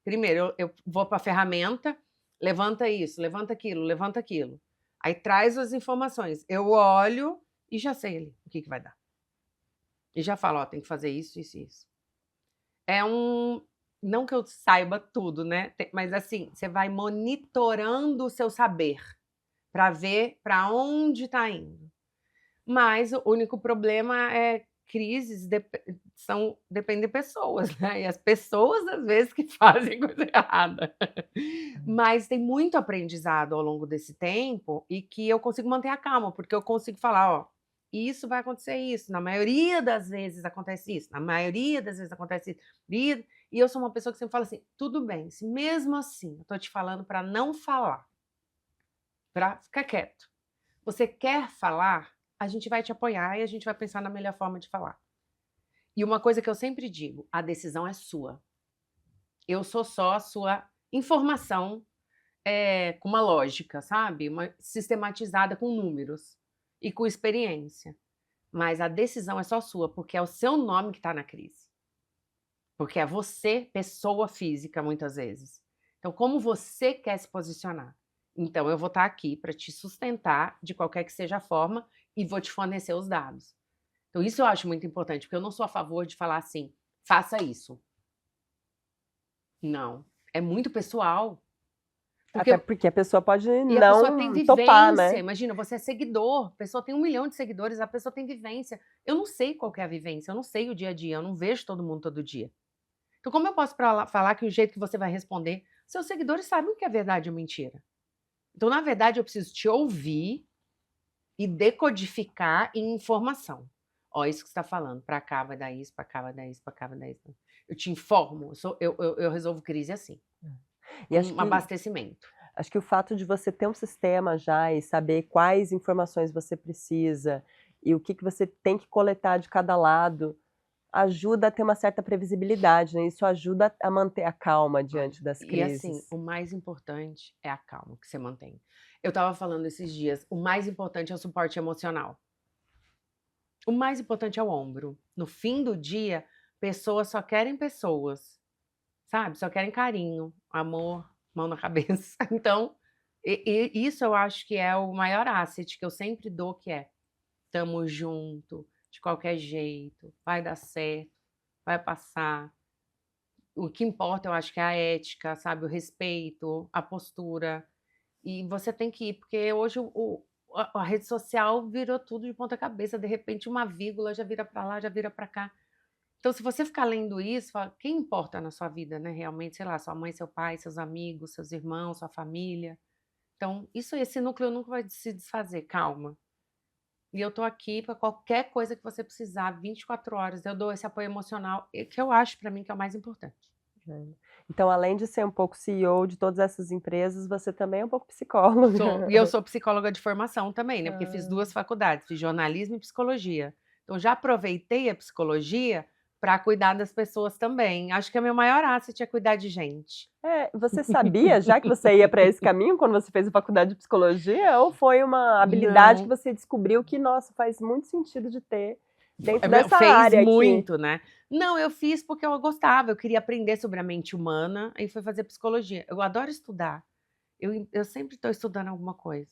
primeiro eu vou para a ferramenta, levanta isso, levanta aquilo, levanta aquilo. Aí traz as informações. Eu olho e já sei ali o que vai dar. E já falo, tem que fazer isso, isso e isso. Não que eu saiba tudo, né? Mas assim, você vai monitorando o seu saber para ver para onde está indo. Mas o único problema é crises dependem de pessoas, né? E as pessoas, às vezes, que fazem coisa errada. Mas tem muito aprendizado ao longo desse tempo e que eu consigo manter a calma, porque eu consigo falar, isso vai acontecer isso. Na maioria das vezes acontece isso. Na maioria das vezes acontece isso. E eu sou uma pessoa que sempre fala assim, tudo bem, se mesmo assim eu tô te falando para não falar, para ficar quieto. Você quer falar? A gente vai te apoiar e a gente vai pensar na melhor forma de falar. E uma coisa que eu sempre digo, a decisão é sua. Eu sou só a sua informação com uma lógica, sabe? Sistematizada com números e com experiência. Mas a decisão é só sua, porque é o seu nome que está na crise. Porque é você, pessoa física, muitas vezes. Então, como você quer se posicionar? Então, eu vou estar aqui para te sustentar de qualquer que seja a forma e vou te fornecer os dados. Então, isso eu acho muito importante, porque eu não sou a favor de falar assim, faça isso. Não. É muito pessoal. Até porque a pessoa pode E a pessoa tem não vivência. topar, né? Imagina, você é seguidor, a pessoa tem 1 milhão de seguidores, a pessoa tem vivência. Eu não sei qual que é a vivência, eu não sei o dia a dia, eu não vejo todo mundo todo dia. Então, como eu posso falar que o jeito que você vai responder, seus seguidores sabem o que é verdade ou mentira. Então, na verdade, eu preciso te ouvir e decodificar em informação. Isso que você está falando, para cá vai dar isso, para cá vai dar isso, para cá vai dar isso. Eu te informo, eu resolvo crise assim, E acho que abastecimento. Acho que o fato de você ter um sistema já e saber quais informações você precisa e o que você tem que coletar de cada lado, ajuda a ter uma certa previsibilidade, né, isso ajuda a manter a calma diante das E assim, crises. o mais importante é a calma que você mantém. Eu estava falando esses dias, o mais importante é o suporte emocional. O mais importante é o ombro. No fim do dia, pessoas só querem pessoas, sabe? Só querem carinho, amor, mão na cabeça. Então, isso eu acho que é o maior asset que eu sempre dou, que é tamo junto, de qualquer jeito, vai dar certo, vai passar. O que importa, eu acho que é a ética, sabe? O respeito, a postura. E você tem que ir, porque hoje a rede social virou tudo de ponta cabeça. De repente, uma vírgula já vira para lá, já vira para cá. Então, se você ficar lendo isso, fala, quem importa na sua vida, né? Realmente, sei lá, sua mãe, seu pai, seus amigos, seus irmãos, sua família. Então, esse núcleo nunca vai se desfazer, calma. E eu tô aqui para qualquer coisa que você precisar, 24 horas. Eu dou esse apoio emocional, que eu acho para mim que é o mais importante. Então, além de ser um pouco CEO de todas essas empresas, você também é um pouco psicóloga. E eu sou psicóloga de formação também, né? Porque fiz 2 faculdades, fiz jornalismo e psicologia. Então, já aproveitei a psicologia para cuidar das pessoas também. Acho que o meu maior asset é cuidar de gente. Você sabia já que você ia para esse caminho quando você fez a faculdade de psicologia? Ou foi uma habilidade que você descobriu que, nossa, faz muito sentido de ter dentro dessa área aqui? Fez muito, né? Não, eu fiz porque eu gostava, eu queria aprender sobre a mente humana e fui fazer psicologia. Eu adoro estudar. Eu sempre estou estudando alguma coisa.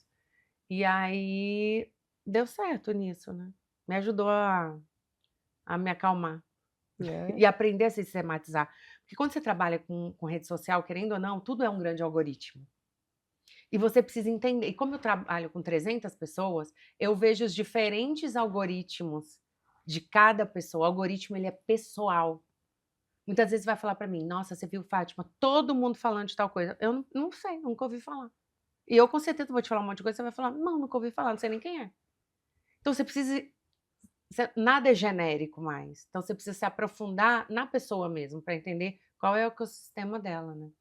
E aí deu certo nisso, né? Me ajudou a me acalmar Né? e aprender a sistematizar. Porque quando você trabalha com rede social, querendo ou não, tudo é um grande algoritmo. E você precisa entender. E como eu trabalho com 300 pessoas, eu vejo os diferentes algoritmos de cada pessoa. O algoritmo, ele é pessoal. Muitas vezes vai falar para mim, nossa, você viu, Fátima, todo mundo falando de tal coisa. Eu não sei, nunca ouvi falar. E eu com certeza vou te falar um monte de coisa, você vai falar, não, nunca ouvi falar, não sei nem quem é. Então você precisa, nada é genérico mais. Então você precisa se aprofundar na pessoa mesmo, para entender qual é o ecossistema dela, né?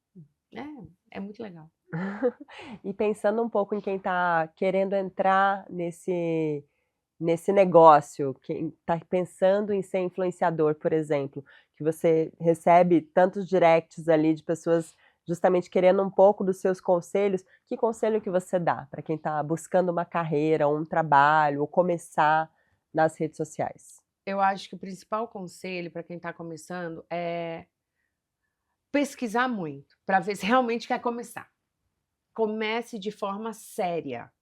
É muito legal. E pensando um pouco em quem está querendo entrar nesse negócio, quem está pensando em ser influenciador, por exemplo, que você recebe tantos directs ali de pessoas justamente querendo um pouco dos seus conselhos, que conselho que você dá para quem está buscando uma carreira, um trabalho, ou começar nas redes sociais? Eu acho que o principal conselho para quem está começando é pesquisar muito, para ver se realmente quer começar. Comece de forma séria,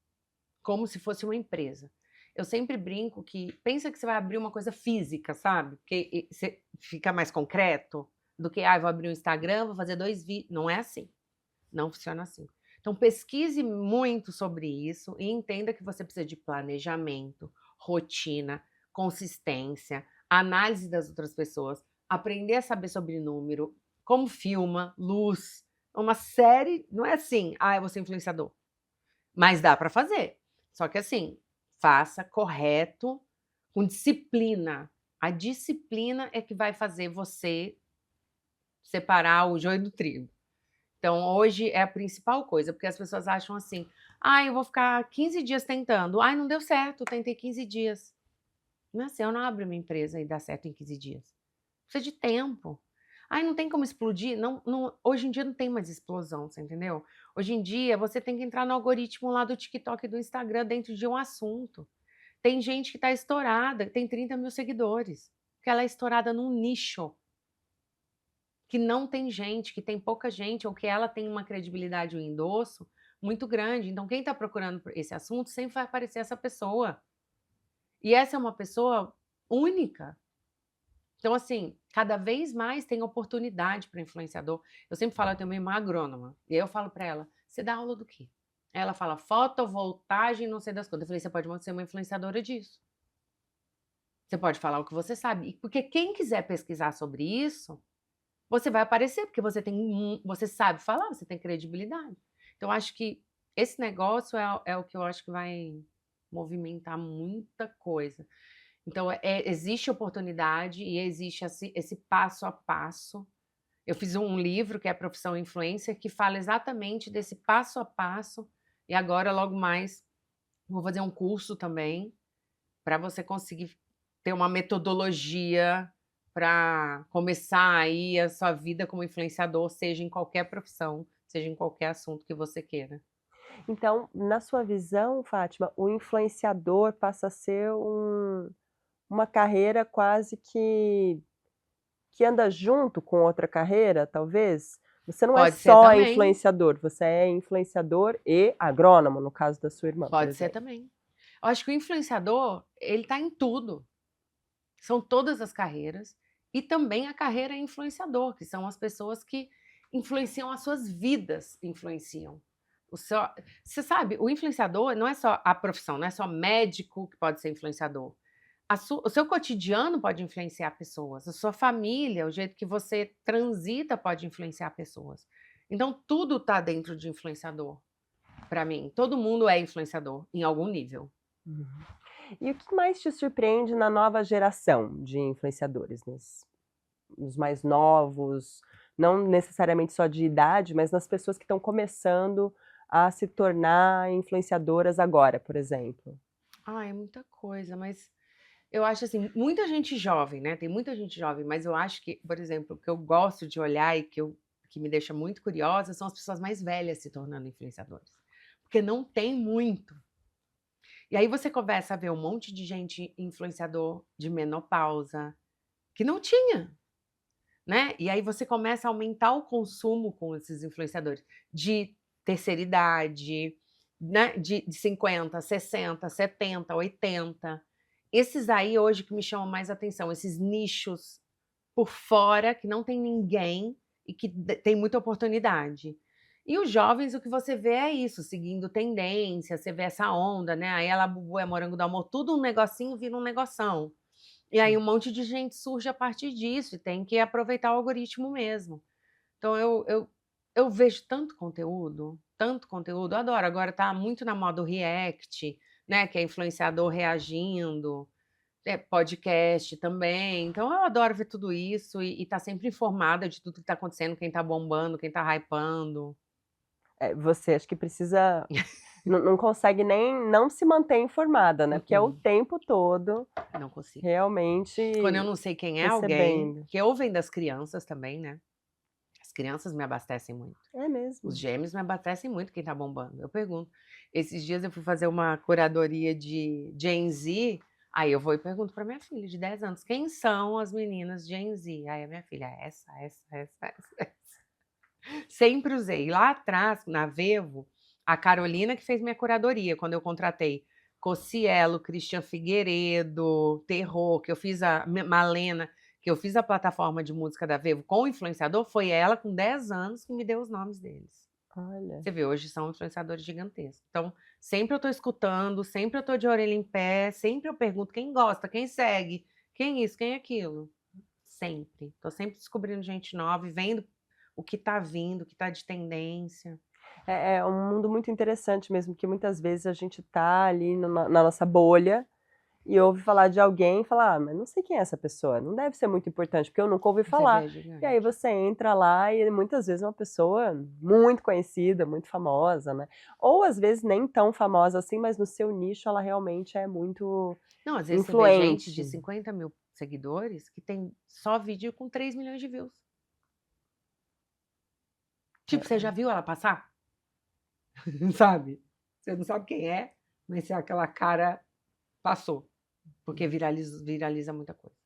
como se fosse uma empresa. Eu sempre brinco que pensa que você vai abrir uma coisa física, sabe? Porque você fica mais concreto do que, vou abrir um Instagram, vou fazer 2 vídeos. Não é assim. Não funciona assim. Então, pesquise muito sobre isso e entenda que você precisa de planejamento, rotina, consistência, análise das outras pessoas, aprender a saber sobre número, como filma, luz, uma série. Não é assim, eu vou ser influenciador. Mas dá para fazer. Só que assim, faça correto, com disciplina. A disciplina é que vai fazer você separar o joio do trigo. Então, hoje é a principal coisa, porque as pessoas acham assim: eu vou ficar 15 dias tentando. Não deu certo, tentei 15 dias. Não é assim, eu não abro minha empresa e dá certo em 15 dias. Precisa de tempo. Não tem como explodir. Hoje em dia não tem mais explosão, você entendeu? Hoje em dia você tem que entrar no algoritmo lá do TikTok e do Instagram dentro de um assunto. Tem gente que está estourada, tem 30 mil seguidores, porque ela é estourada num nicho que não tem gente, que tem pouca gente, ou que ela tem uma credibilidade, um endosso muito grande. Então, quem está procurando por esse assunto sempre vai aparecer essa pessoa. E essa é uma pessoa única. Então, assim, cada vez mais tem oportunidade para influenciador. Eu sempre falo, eu tenho uma irmã agrônoma, e aí eu falo para ela, você dá aula do quê? Aí ela fala, fotovoltagem, não sei das coisas. Eu falei, você pode ser uma influenciadora disso. Você pode falar o que você sabe. Porque quem quiser pesquisar sobre isso, você vai aparecer, porque você sabe falar, você tem credibilidade. Então, acho que esse negócio é o que eu acho que vai movimentar muita coisa. Então, existe oportunidade e existe esse passo a passo. Eu fiz um livro, que é a Profissão Influencer, que fala exatamente desse passo a passo. E agora, logo mais, vou fazer um curso também, para você conseguir ter uma metodologia para começar aí a sua vida como influenciador, seja em qualquer profissão, seja em qualquer assunto que você queira. Então, na sua visão, Fátima, o influenciador passa a ser uma carreira quase que anda junto com outra carreira, talvez? Você não é Pode ser só também, influenciador, você é influenciador e agrônomo, no caso da sua irmã, por pode ser exemplo. também. Eu acho que o influenciador, ele está em tudo. São todas as carreiras e também a carreira influenciador, que são as pessoas que influenciam as suas vidas, influenciam. Você sabe, o influenciador não é só a profissão, não é só médico que pode ser influenciador. O seu cotidiano pode influenciar pessoas, a sua família, o jeito que você transita pode influenciar pessoas. Então, tudo está dentro de influenciador, para mim. Todo mundo é influenciador, em algum nível. Uhum. E o que mais te surpreende na nova geração de influenciadores? Nos mais novos, não necessariamente só de idade, mas nas pessoas que estão começando a se tornar influenciadoras agora, por exemplo? É muita coisa, mas eu acho assim, muita gente jovem, né? Tem muita gente jovem, mas eu acho que, por exemplo, o que eu gosto de olhar e que me deixa muito curiosa são as pessoas mais velhas se tornando influenciadores. Porque não tem muito. E aí você começa a ver um monte de gente influenciador de menopausa, que não tinha, né? E aí você começa a aumentar o consumo com esses influenciadores de terceira idade, né, de 50, 60, 70, 80. Esses aí hoje que me chamam mais atenção, esses nichos por fora, que não tem ninguém e que tem muita oportunidade. E os jovens, o que você vê é isso, seguindo tendência, você vê essa onda, né? Aí ela, Bubu, é Morango do Amor, tudo um negocinho vira um negoção. E aí um monte de gente surge a partir disso e tem que aproveitar o algoritmo mesmo. Então eu vejo tanto conteúdo, eu adoro. Agora tá muito na moda o react, né? Que é influenciador reagindo, podcast também. Então eu adoro ver tudo isso e tá sempre informada de tudo que tá acontecendo, quem tá bombando, quem tá hypando. Você acho que precisa não consegue nem não se manter informada, né, porque é o tempo todo Não consigo. realmente Quando eu não sei quem é alguém, recebendo. que ouvem das crianças também, né? As crianças me abastecem muito. É mesmo? Os gêmeos me abastecem muito quem tá bombando. Eu pergunto. Esses dias eu fui fazer uma curadoria de Gen Z, aí eu vou e pergunto pra minha filha de 10 anos, quem são as meninas Gen Z? Aí a minha filha, essa. Sempre usei. Lá atrás, na Vevo, a Carolina que fez minha curadoria, quando eu contratei Cossielo, Christian Figueiredo, Terror, que eu fiz a Malena, que eu fiz a plataforma de música da Vevo com o influenciador, foi ela, com 10 anos, que me deu os nomes deles. Olha. Você vê, hoje são influenciadores gigantescos. Então, sempre eu tô escutando, sempre eu tô de orelha em pé, sempre eu pergunto quem gosta, quem segue, quem isso, quem aquilo. Sempre. Tô sempre descobrindo gente nova e vendo o que tá vindo, o que tá de tendência. É um mundo muito interessante mesmo, que muitas vezes a gente tá ali na nossa bolha e ouve falar de alguém e fala: "Ah, mas não sei quem é essa pessoa, não deve ser muito importante, porque eu nunca ouvi Você falar". vê, é E gigante. aí você entra lá e muitas vezes é uma pessoa muito conhecida, muito famosa, né. Ou às vezes nem tão famosa assim, mas no seu nicho ela realmente é muito Não, às vezes você vê gente de influente. 50 mil seguidores que tem só vídeo com 3 milhões de views. Tipo, você já viu ela passar? Sabe? Você não sabe quem é, mas se aquela cara passou. Porque viraliza muita coisa.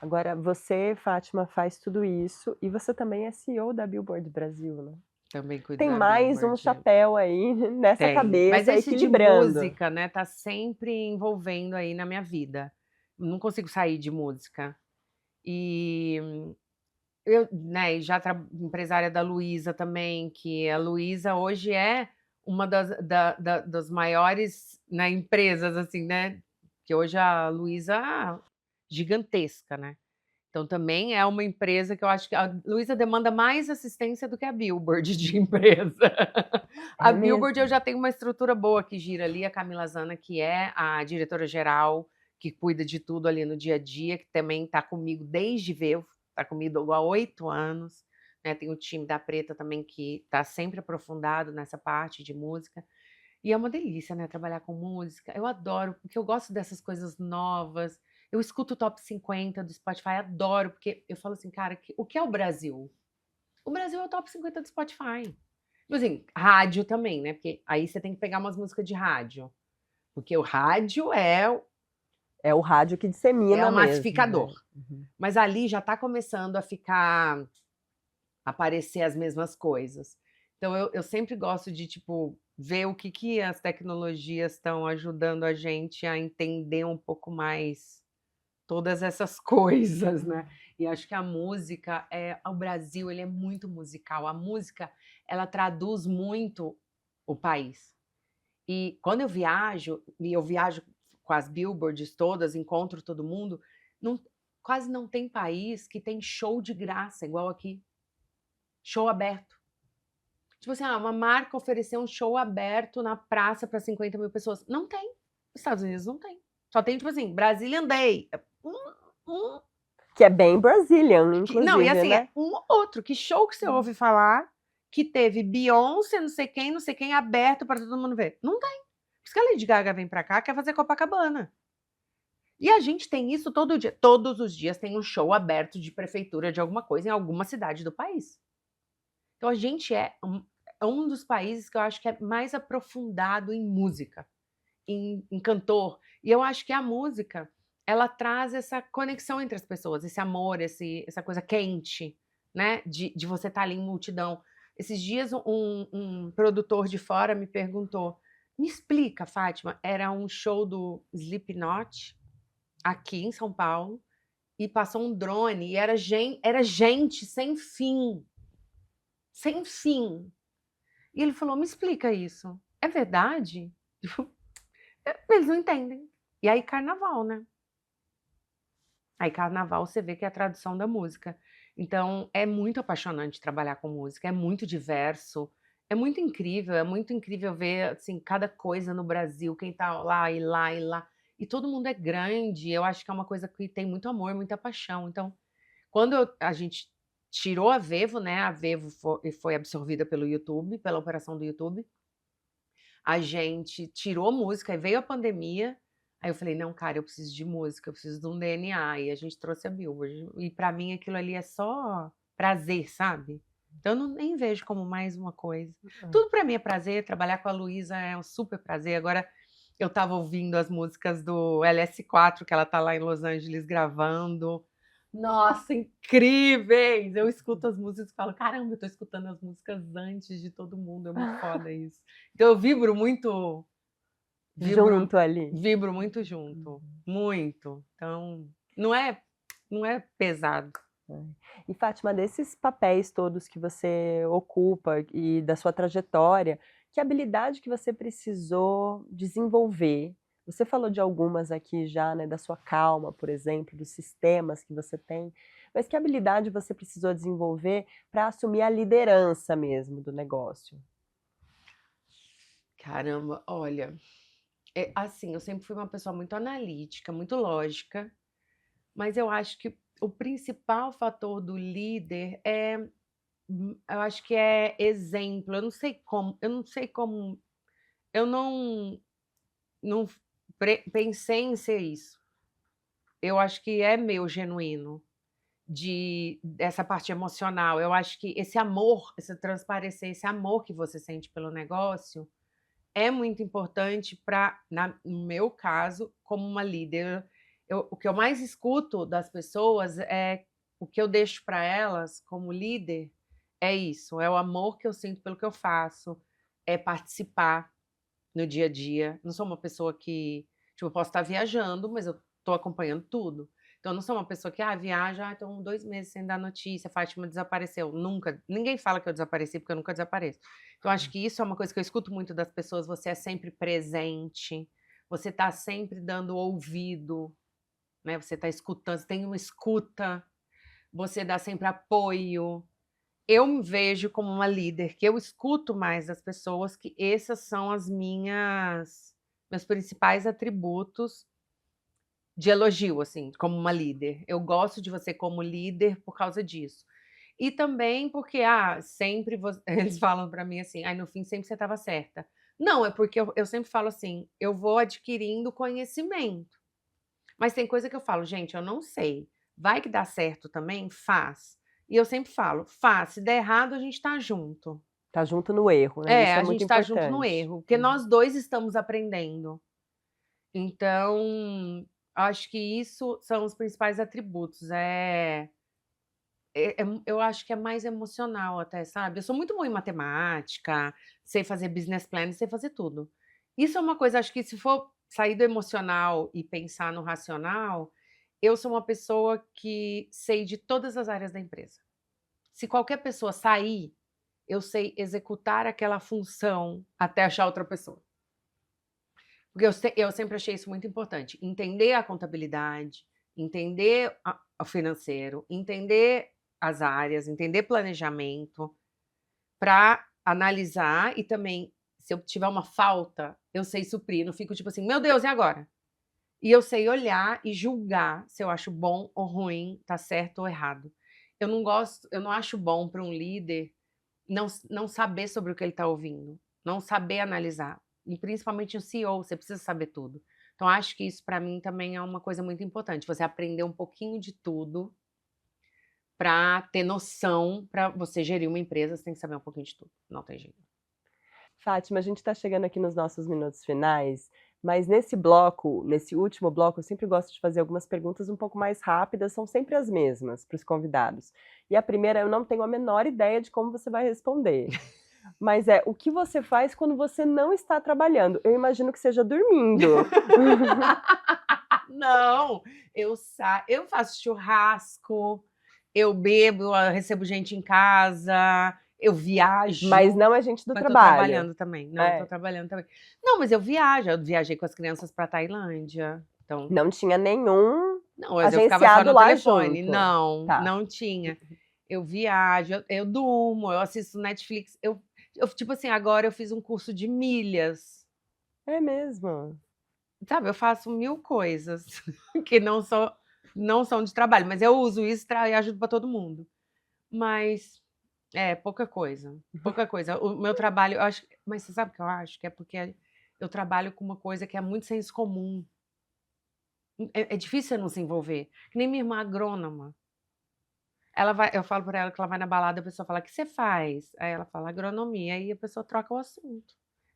Agora você, Fátima, faz tudo isso e você também é CEO da Billboard Brasil, né. Também cuido Tem da mais um Billboard. chapéu aí nessa Tem. Mas cabeça esse de equilibrando. música, né, tá sempre envolvendo aí na minha vida. Não consigo sair de música. E eu, né, e já empresária da Luísa também, que a Luísa hoje é uma das maiores, né, empresas, assim, né? Que hoje a Luísa gigantesca, né? Então também é uma empresa que eu acho que a Luísa demanda mais assistência do que a Billboard de empresa. A É Billboard eu mesmo? já tenho uma estrutura boa que gira ali, a Camila Zana, que é a diretora-geral, que cuida de tudo ali no dia a dia, que também está comigo desde Vevo, está comigo há 8 anos. Né? Tem o time da Preta também, que está sempre aprofundado nessa parte de música. E é uma delícia, né, trabalhar com música. Eu adoro, porque eu gosto dessas coisas novas. Eu escuto o top 50 do Spotify, adoro, porque eu falo assim, cara, o que é o Brasil? O Brasil é o top 50 do Spotify. Tipo assim, rádio também, né? Porque aí você tem que pegar umas músicas de rádio. Porque o rádio É o rádio que é dissemina o mesmo, massificador. né. Mas ali já está começando a aparecer as mesmas coisas. Então eu sempre gosto de, tipo, ver o que as tecnologias estão ajudando a gente a entender um pouco mais todas essas coisas, né? E acho que a música, o Brasil, ele é muito musical. A música, ela traduz muito o país. E quando eu viajo, e eu viajo com as billboards todas, encontro todo mundo, quase não tem país que tem show de graça, igual aqui. Show aberto. Tipo assim, uma marca oferecer um show aberto na praça para 50 mil pessoas. Não tem. Nos Estados Unidos não tem. Só tem, tipo assim, Brazilian Day. Que é bem Brazilian, inclusive, Não, e assim, né. é um ou outro. Que show que você ouve falar que teve Beyoncé, não sei quem, aberto para todo mundo ver? Não tem. Por isso que a Lady Gaga vem para cá, quer fazer Copacabana. E a gente tem isso todo dia. Todos os dias tem um show aberto de prefeitura de alguma coisa em alguma cidade do país. Então a gente é um dos países que eu acho que é mais aprofundado em música, em cantor. E eu acho que a música, ela traz essa conexão entre as pessoas, esse amor, essa coisa quente, né? De você estar ali em multidão. Esses dias um produtor de fora me perguntou, me explica, Fátima, era um show do Slipknot aqui em São Paulo e passou um drone e era gente sem fim, sem fim. E ele falou, me explica isso, é verdade? Eles não entendem. E aí carnaval, né? Aí carnaval você vê que é a tradução da música. Então é muito apaixonante trabalhar com música, é muito diverso, é muito incrível ver assim cada coisa no Brasil, quem tá lá e lá e lá. E todo mundo é grande, eu acho que é uma coisa que tem muito amor, muita paixão. Então, quando a gente tirou a Vevo, né? A Vevo foi absorvida pelo YouTube, pela operação do YouTube. A gente tirou música e veio a pandemia. Aí eu falei, não, cara, eu preciso de música, eu preciso de um DNA. E a gente trouxe a Billboard. E pra mim aquilo ali é só prazer, sabe? Então eu nem vejo como mais uma coisa. Tudo pra mim é prazer, trabalhar com a Luísa é um super prazer. Agora eu tava ouvindo as músicas do LS4, que ela tá lá em Los Angeles gravando. Nossa, incríveis! Eu escuto as músicas e falo, caramba, eu tô escutando as músicas antes de todo mundo, é muito foda isso. Então eu vibro muito Junto ali. Vibro muito junto, muito. Então, não é pesado. E Fátima, desses papéis todos que você ocupa e da sua trajetória, que habilidade que você precisou desenvolver? Você falou de algumas aqui já, né, da sua calma, por exemplo, dos sistemas que você tem, mas que habilidade você precisou desenvolver para assumir a liderança mesmo do negócio? Caramba, olha, assim, eu sempre fui uma pessoa muito analítica, muito lógica, mas eu acho que o principal fator do líder eu acho que é exemplo. Eu não pensei em ser isso. Eu acho que é meu genuíno dessa parte emocional. Eu acho que esse amor, esse transparecer, esse amor que você sente pelo negócio é muito importante para, no meu caso, como uma líder. O que eu mais escuto das pessoas é o que eu deixo para elas como líder é isso, é o amor que eu sinto pelo que eu faço, é participar no dia a dia. Não sou uma pessoa que, tipo, eu posso estar viajando, mas eu estou acompanhando tudo. Então, eu não sou uma pessoa que viaja, então 2 meses sem dar notícia, Fátima desapareceu. Nunca, ninguém fala que eu desapareci, porque eu nunca desapareço. Então, acho que isso é uma coisa que eu escuto muito das pessoas, você é sempre presente, você está sempre dando ouvido, né? Você está escutando, você tem uma escuta, você dá sempre apoio. Eu me vejo como uma líder, que eu escuto mais das pessoas, que esses são meus principais atributos de elogio, assim, como uma líder. Eu gosto de você como líder por causa disso. E também porque, sempre eles falam para mim assim, no fim sempre você estava certa. Não, é porque eu sempre falo assim, eu vou adquirindo conhecimento. Mas tem coisa que eu falo, gente, eu não sei. Vai que dá certo também? Faz. E eu sempre falo, faz. Se der errado, a gente tá junto. Tá junto no erro, né? Isso é A muito gente tá junto no importante. erro, porque nós dois estamos aprendendo. Então, acho que isso são os principais atributos. Eu acho que é mais emocional até, sabe? Eu sou muito boa em matemática, sei fazer business plan, sei fazer tudo. Isso é uma coisa, acho que se for sair do emocional e pensar no racional, eu sou uma pessoa que sei de todas as áreas da empresa. Se qualquer pessoa sair, eu sei executar aquela função até achar outra pessoa. Porque eu sempre achei isso muito importante. Entender a contabilidade, entender o financeiro, entender as áreas, entender planejamento, para analisar e também, se eu tiver uma falta, eu sei suprir. Não fico tipo assim, meu Deus, e agora? E eu sei olhar e julgar se eu acho bom ou ruim, tá certo ou errado. Eu não acho bom para um líder não saber sobre o que ele está ouvindo, não saber analisar. E principalmente o CEO, você precisa saber tudo. Então, acho que isso para mim também é uma coisa muito importante. Você aprender um pouquinho de tudo para ter noção, para você gerir uma empresa, você tem que saber um pouquinho de tudo. Não tem jeito. Fátima, a gente está chegando aqui nos nossos minutos finais, Mas nesse bloco, nesse último bloco, eu sempre gosto de fazer algumas perguntas um pouco mais rápidas, são sempre as mesmas para os convidados. E a primeira, eu não tenho a menor ideia de como você vai responder. Mas o que você faz quando você não está trabalhando? Eu imagino que seja dormindo. Não, eu faço churrasco, eu bebo, eu recebo gente em casa, eu viajo. Mas não é gente do Mas trabalho. tô trabalhando também. Não, tô trabalhando também. Não, mas eu viajei com as crianças pra Tailândia. Então, Não tinha nenhum não, mas eu ficava só agenciado no lá telefone. junto. Não, Tá. não tinha. Eu viajo, eu durmo, eu assisto Netflix. Eu, tipo assim, agora eu fiz um curso de milhas. É mesmo? Sabe, eu faço 1000 coisas que não são de trabalho, mas eu uso isso e ajudo para todo mundo. Mas pouca coisa, pouca coisa. O meu trabalho, eu acho, mas você sabe o que eu acho? Que é porque eu trabalho com uma coisa que é muito senso comum. É difícil você não se envolver. Que nem minha irmã agrônoma. Eu falo para ela que ela vai na balada, a pessoa fala: "O que você faz?" Aí ela fala: "Agronomia", aí a pessoa troca o assunto.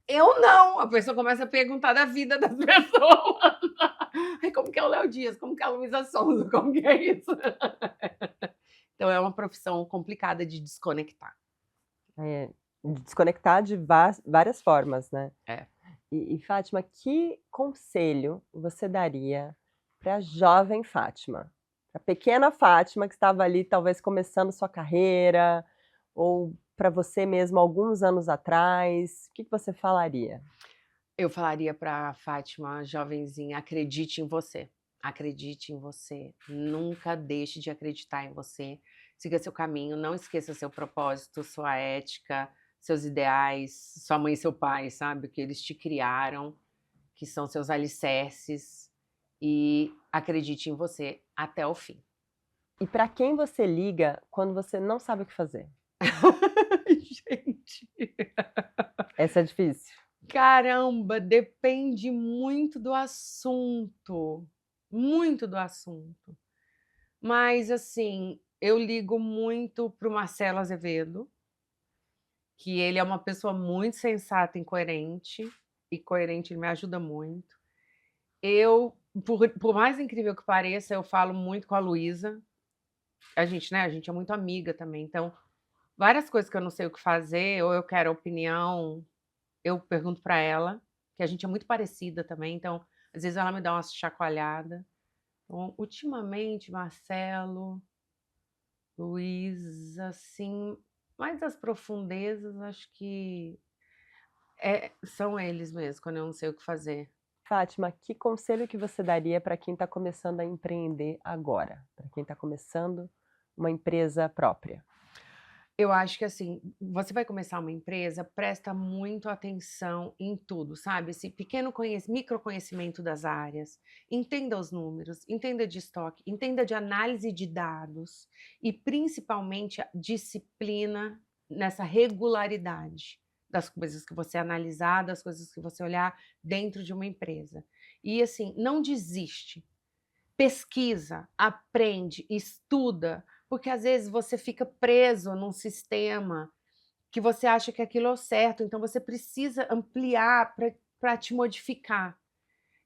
Eu não! A pessoa começa a perguntar da vida das pessoas. Ai, como que é o Léo Dias? Como que é a Luísa Sonza? Como que é isso? Então é uma profissão complicada de desconectar. Desconectar de várias formas, né? É. E Fátima, que conselho você daria para a jovem Fátima? A pequena Fátima que estava ali talvez começando sua carreira, ou para você mesmo alguns anos atrás, o que você falaria? Eu falaria para a Fátima, jovenzinha, acredite em você. Acredite em você. Nunca deixe de acreditar em você. Siga seu caminho, não esqueça seu propósito, sua ética, seus ideais, sua mãe e seu pai, sabe? Que eles te criaram, que são seus alicerces. E acredite em você até o fim. E para quem você liga quando você não sabe o que fazer? Gente. Essa é difícil. Caramba, depende muito do assunto. Muito do assunto. Mas, assim, eu ligo muito para o Marcelo Azevedo, que ele é uma pessoa muito sensata e coerente ele me ajuda muito. Por mais incrível que pareça, eu falo muito com a Luísa. A gente é muito amiga também, então várias coisas que eu não sei o que fazer ou eu quero opinião, eu pergunto para ela, que a gente é muito parecida também, então às vezes ela me dá uma chacoalhada. Então, ultimamente, Marcelo, Luísa, assim, mais as profundezas, acho que são eles mesmo, quando eu não sei o que fazer. Fátima, que conselho que você daria para quem está começando a empreender agora? Para quem está começando uma empresa própria? Eu acho que assim, você vai começar uma empresa, presta muito atenção em tudo, sabe? Esse pequeno microconhecimento das áreas, entenda os números, entenda de estoque, entenda de análise de dados e principalmente a disciplina nessa regularidade das coisas que você analisar, das coisas que você olhar dentro de uma empresa. E assim, não desiste. Pesquisa, aprende, estuda, porque às vezes você fica preso num sistema que você acha que aquilo é o certo, então você precisa ampliar para te modificar.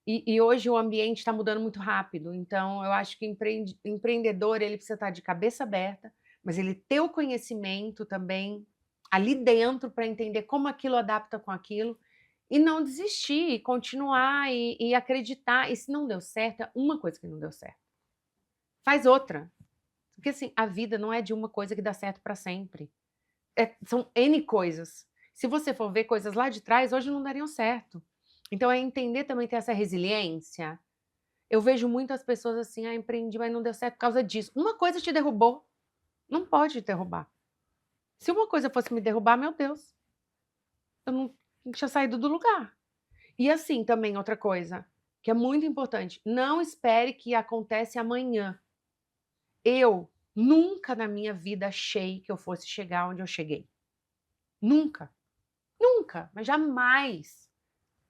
E hoje o ambiente está mudando muito rápido, então eu acho que empreendedor ele precisa estar de cabeça aberta, mas ele ter o conhecimento também ali dentro para entender como aquilo adapta com aquilo e não desistir, e continuar e acreditar. E se não deu certo, é uma coisa que não deu certo. Faz outra. Porque assim, a vida não é de uma coisa que dá certo para sempre. São N coisas. Se você for ver coisas lá de trás, hoje não dariam certo. Então é entender também ter essa resiliência. Eu vejo muitas pessoas assim, empreendi, mas não deu certo por causa disso. Uma coisa te derrubou. Não pode te derrubar. Se uma coisa fosse me derrubar, meu Deus, eu não tinha saído do lugar. E assim também, outra coisa, que é muito importante, não espere que acontece amanhã. Eu nunca na minha vida achei que eu fosse chegar onde eu cheguei. Nunca. Nunca, mas jamais.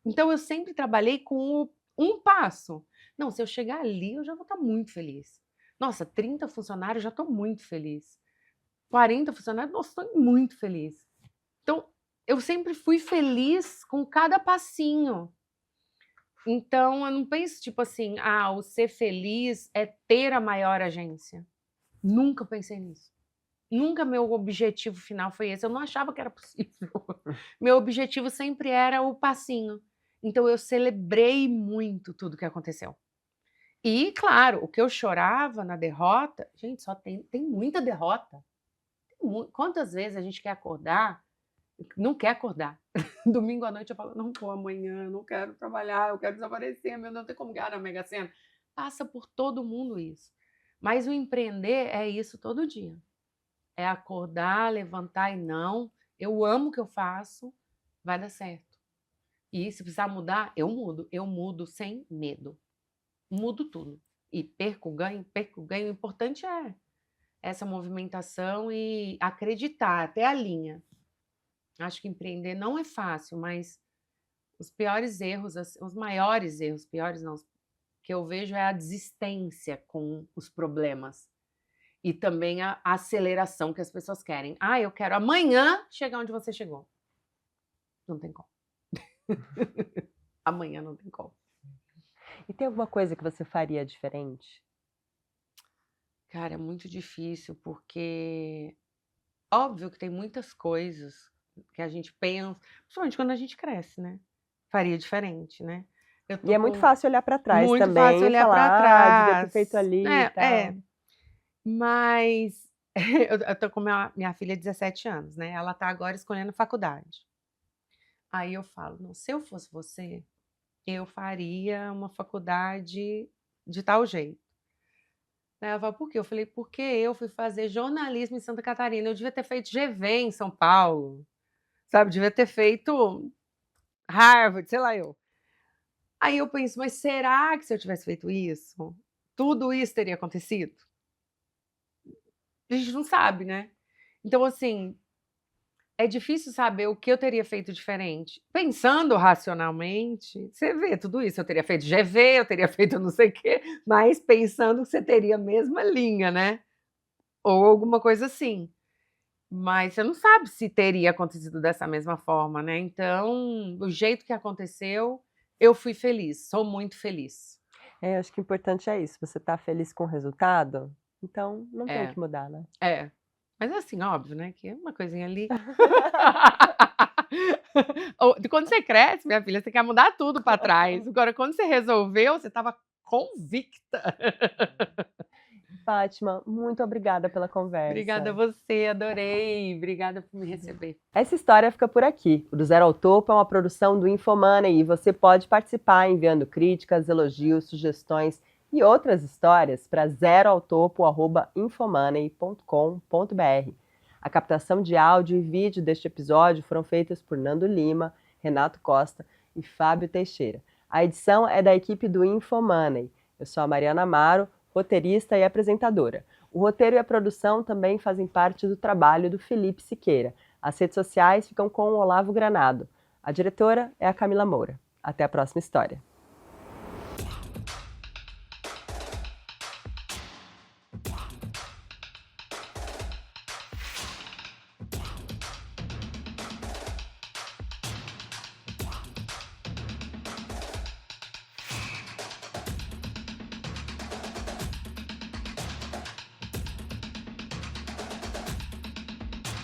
Então eu sempre trabalhei com um passo. Não, se eu chegar ali, eu já vou estar muito feliz. Nossa, 30 funcionários, já estou muito feliz. 40 funcionários, nossa, estou muito feliz. Então, eu sempre fui feliz com cada passinho. Então, eu não penso, tipo assim, o ser feliz é ter a maior agência. Nunca pensei nisso. Nunca meu objetivo final foi esse. Eu não achava que era possível. Meu objetivo sempre era o passinho. Então, eu celebrei muito tudo que aconteceu. E, claro, o que eu chorava na derrota, gente, só tem muita derrota. Quantas vezes a gente quer acordar, não quer acordar. Domingo à noite eu falo, não vou amanhã, eu não quero trabalhar, eu quero desaparecer, meu, não tem como ganhar na Mega Sena. Passa por todo mundo isso. Mas o empreender é isso todo dia. É acordar, levantar e não, eu amo o que eu faço, vai dar certo. E se precisar mudar, eu mudo sem medo. Mudo tudo. E perco, ganho. O importante é essa movimentação e acreditar até a linha. Acho que empreender não é fácil, mas os piores erros, os maiores erros, piores não, que eu vejo é a desistência com os problemas. E também a aceleração que as pessoas querem. Eu quero amanhã chegar onde você chegou. Não tem como. Amanhã não tem como. E tem alguma coisa que você faria diferente? Cara, é muito difícil, porque óbvio que tem muitas coisas que a gente pensa, principalmente quando a gente cresce, né? Faria diferente, né? E é muito fácil olhar para trás muito também fácil e olhar para falar, devia ter trás. feito ali e tal. Mas eu tô com minha filha de 17 anos, né? Ela tá agora escolhendo faculdade. Aí eu falo, não, se eu fosse você, eu faria uma faculdade de tal jeito. Aí ela fala, por quê? Eu falei, porque eu fui fazer jornalismo em Santa Catarina. Eu devia ter feito GV em São Paulo, sabe? Devia ter feito Harvard, sei lá eu. Aí eu penso, mas será que se eu tivesse feito isso, tudo isso teria acontecido? A gente não sabe, né? Então, assim, é difícil saber o que eu teria feito diferente. Pensando racionalmente, você vê tudo isso. Eu teria feito GV, eu teria feito não sei o quê, mas pensando que você teria a mesma linha, né? Ou alguma coisa assim. Mas você não sabe se teria acontecido dessa mesma forma, né? Então, o jeito que aconteceu, eu fui feliz, sou muito feliz. Acho que o importante é isso, você tá feliz com o resultado, então não tem o É. que mudar, né? Mas é assim, óbvio, né, que é uma coisinha ali. Quando você cresce, minha filha, você quer mudar tudo para trás. Agora, quando você resolveu, você estava convicta. Fátima, muito obrigada pela conversa. Obrigada a você, adorei. Obrigada por me receber. Essa história fica por aqui. O Do Zero ao Topo é uma produção do Infomoney e você pode participar enviando críticas, elogios, sugestões e outras histórias para zeroautopo@infomoney.com.br. A captação de áudio e vídeo deste episódio foram feitas por Nando Lima, Renato Costa e Fábio Teixeira. A edição é da equipe do Infomoney. Eu sou a Mariana Amaro, roteirista e apresentadora. O roteiro e a produção também fazem parte do trabalho do Felipe Siqueira. As redes sociais ficam com o Olavo Granado. A diretora é a Camila Moura. Até a próxima história.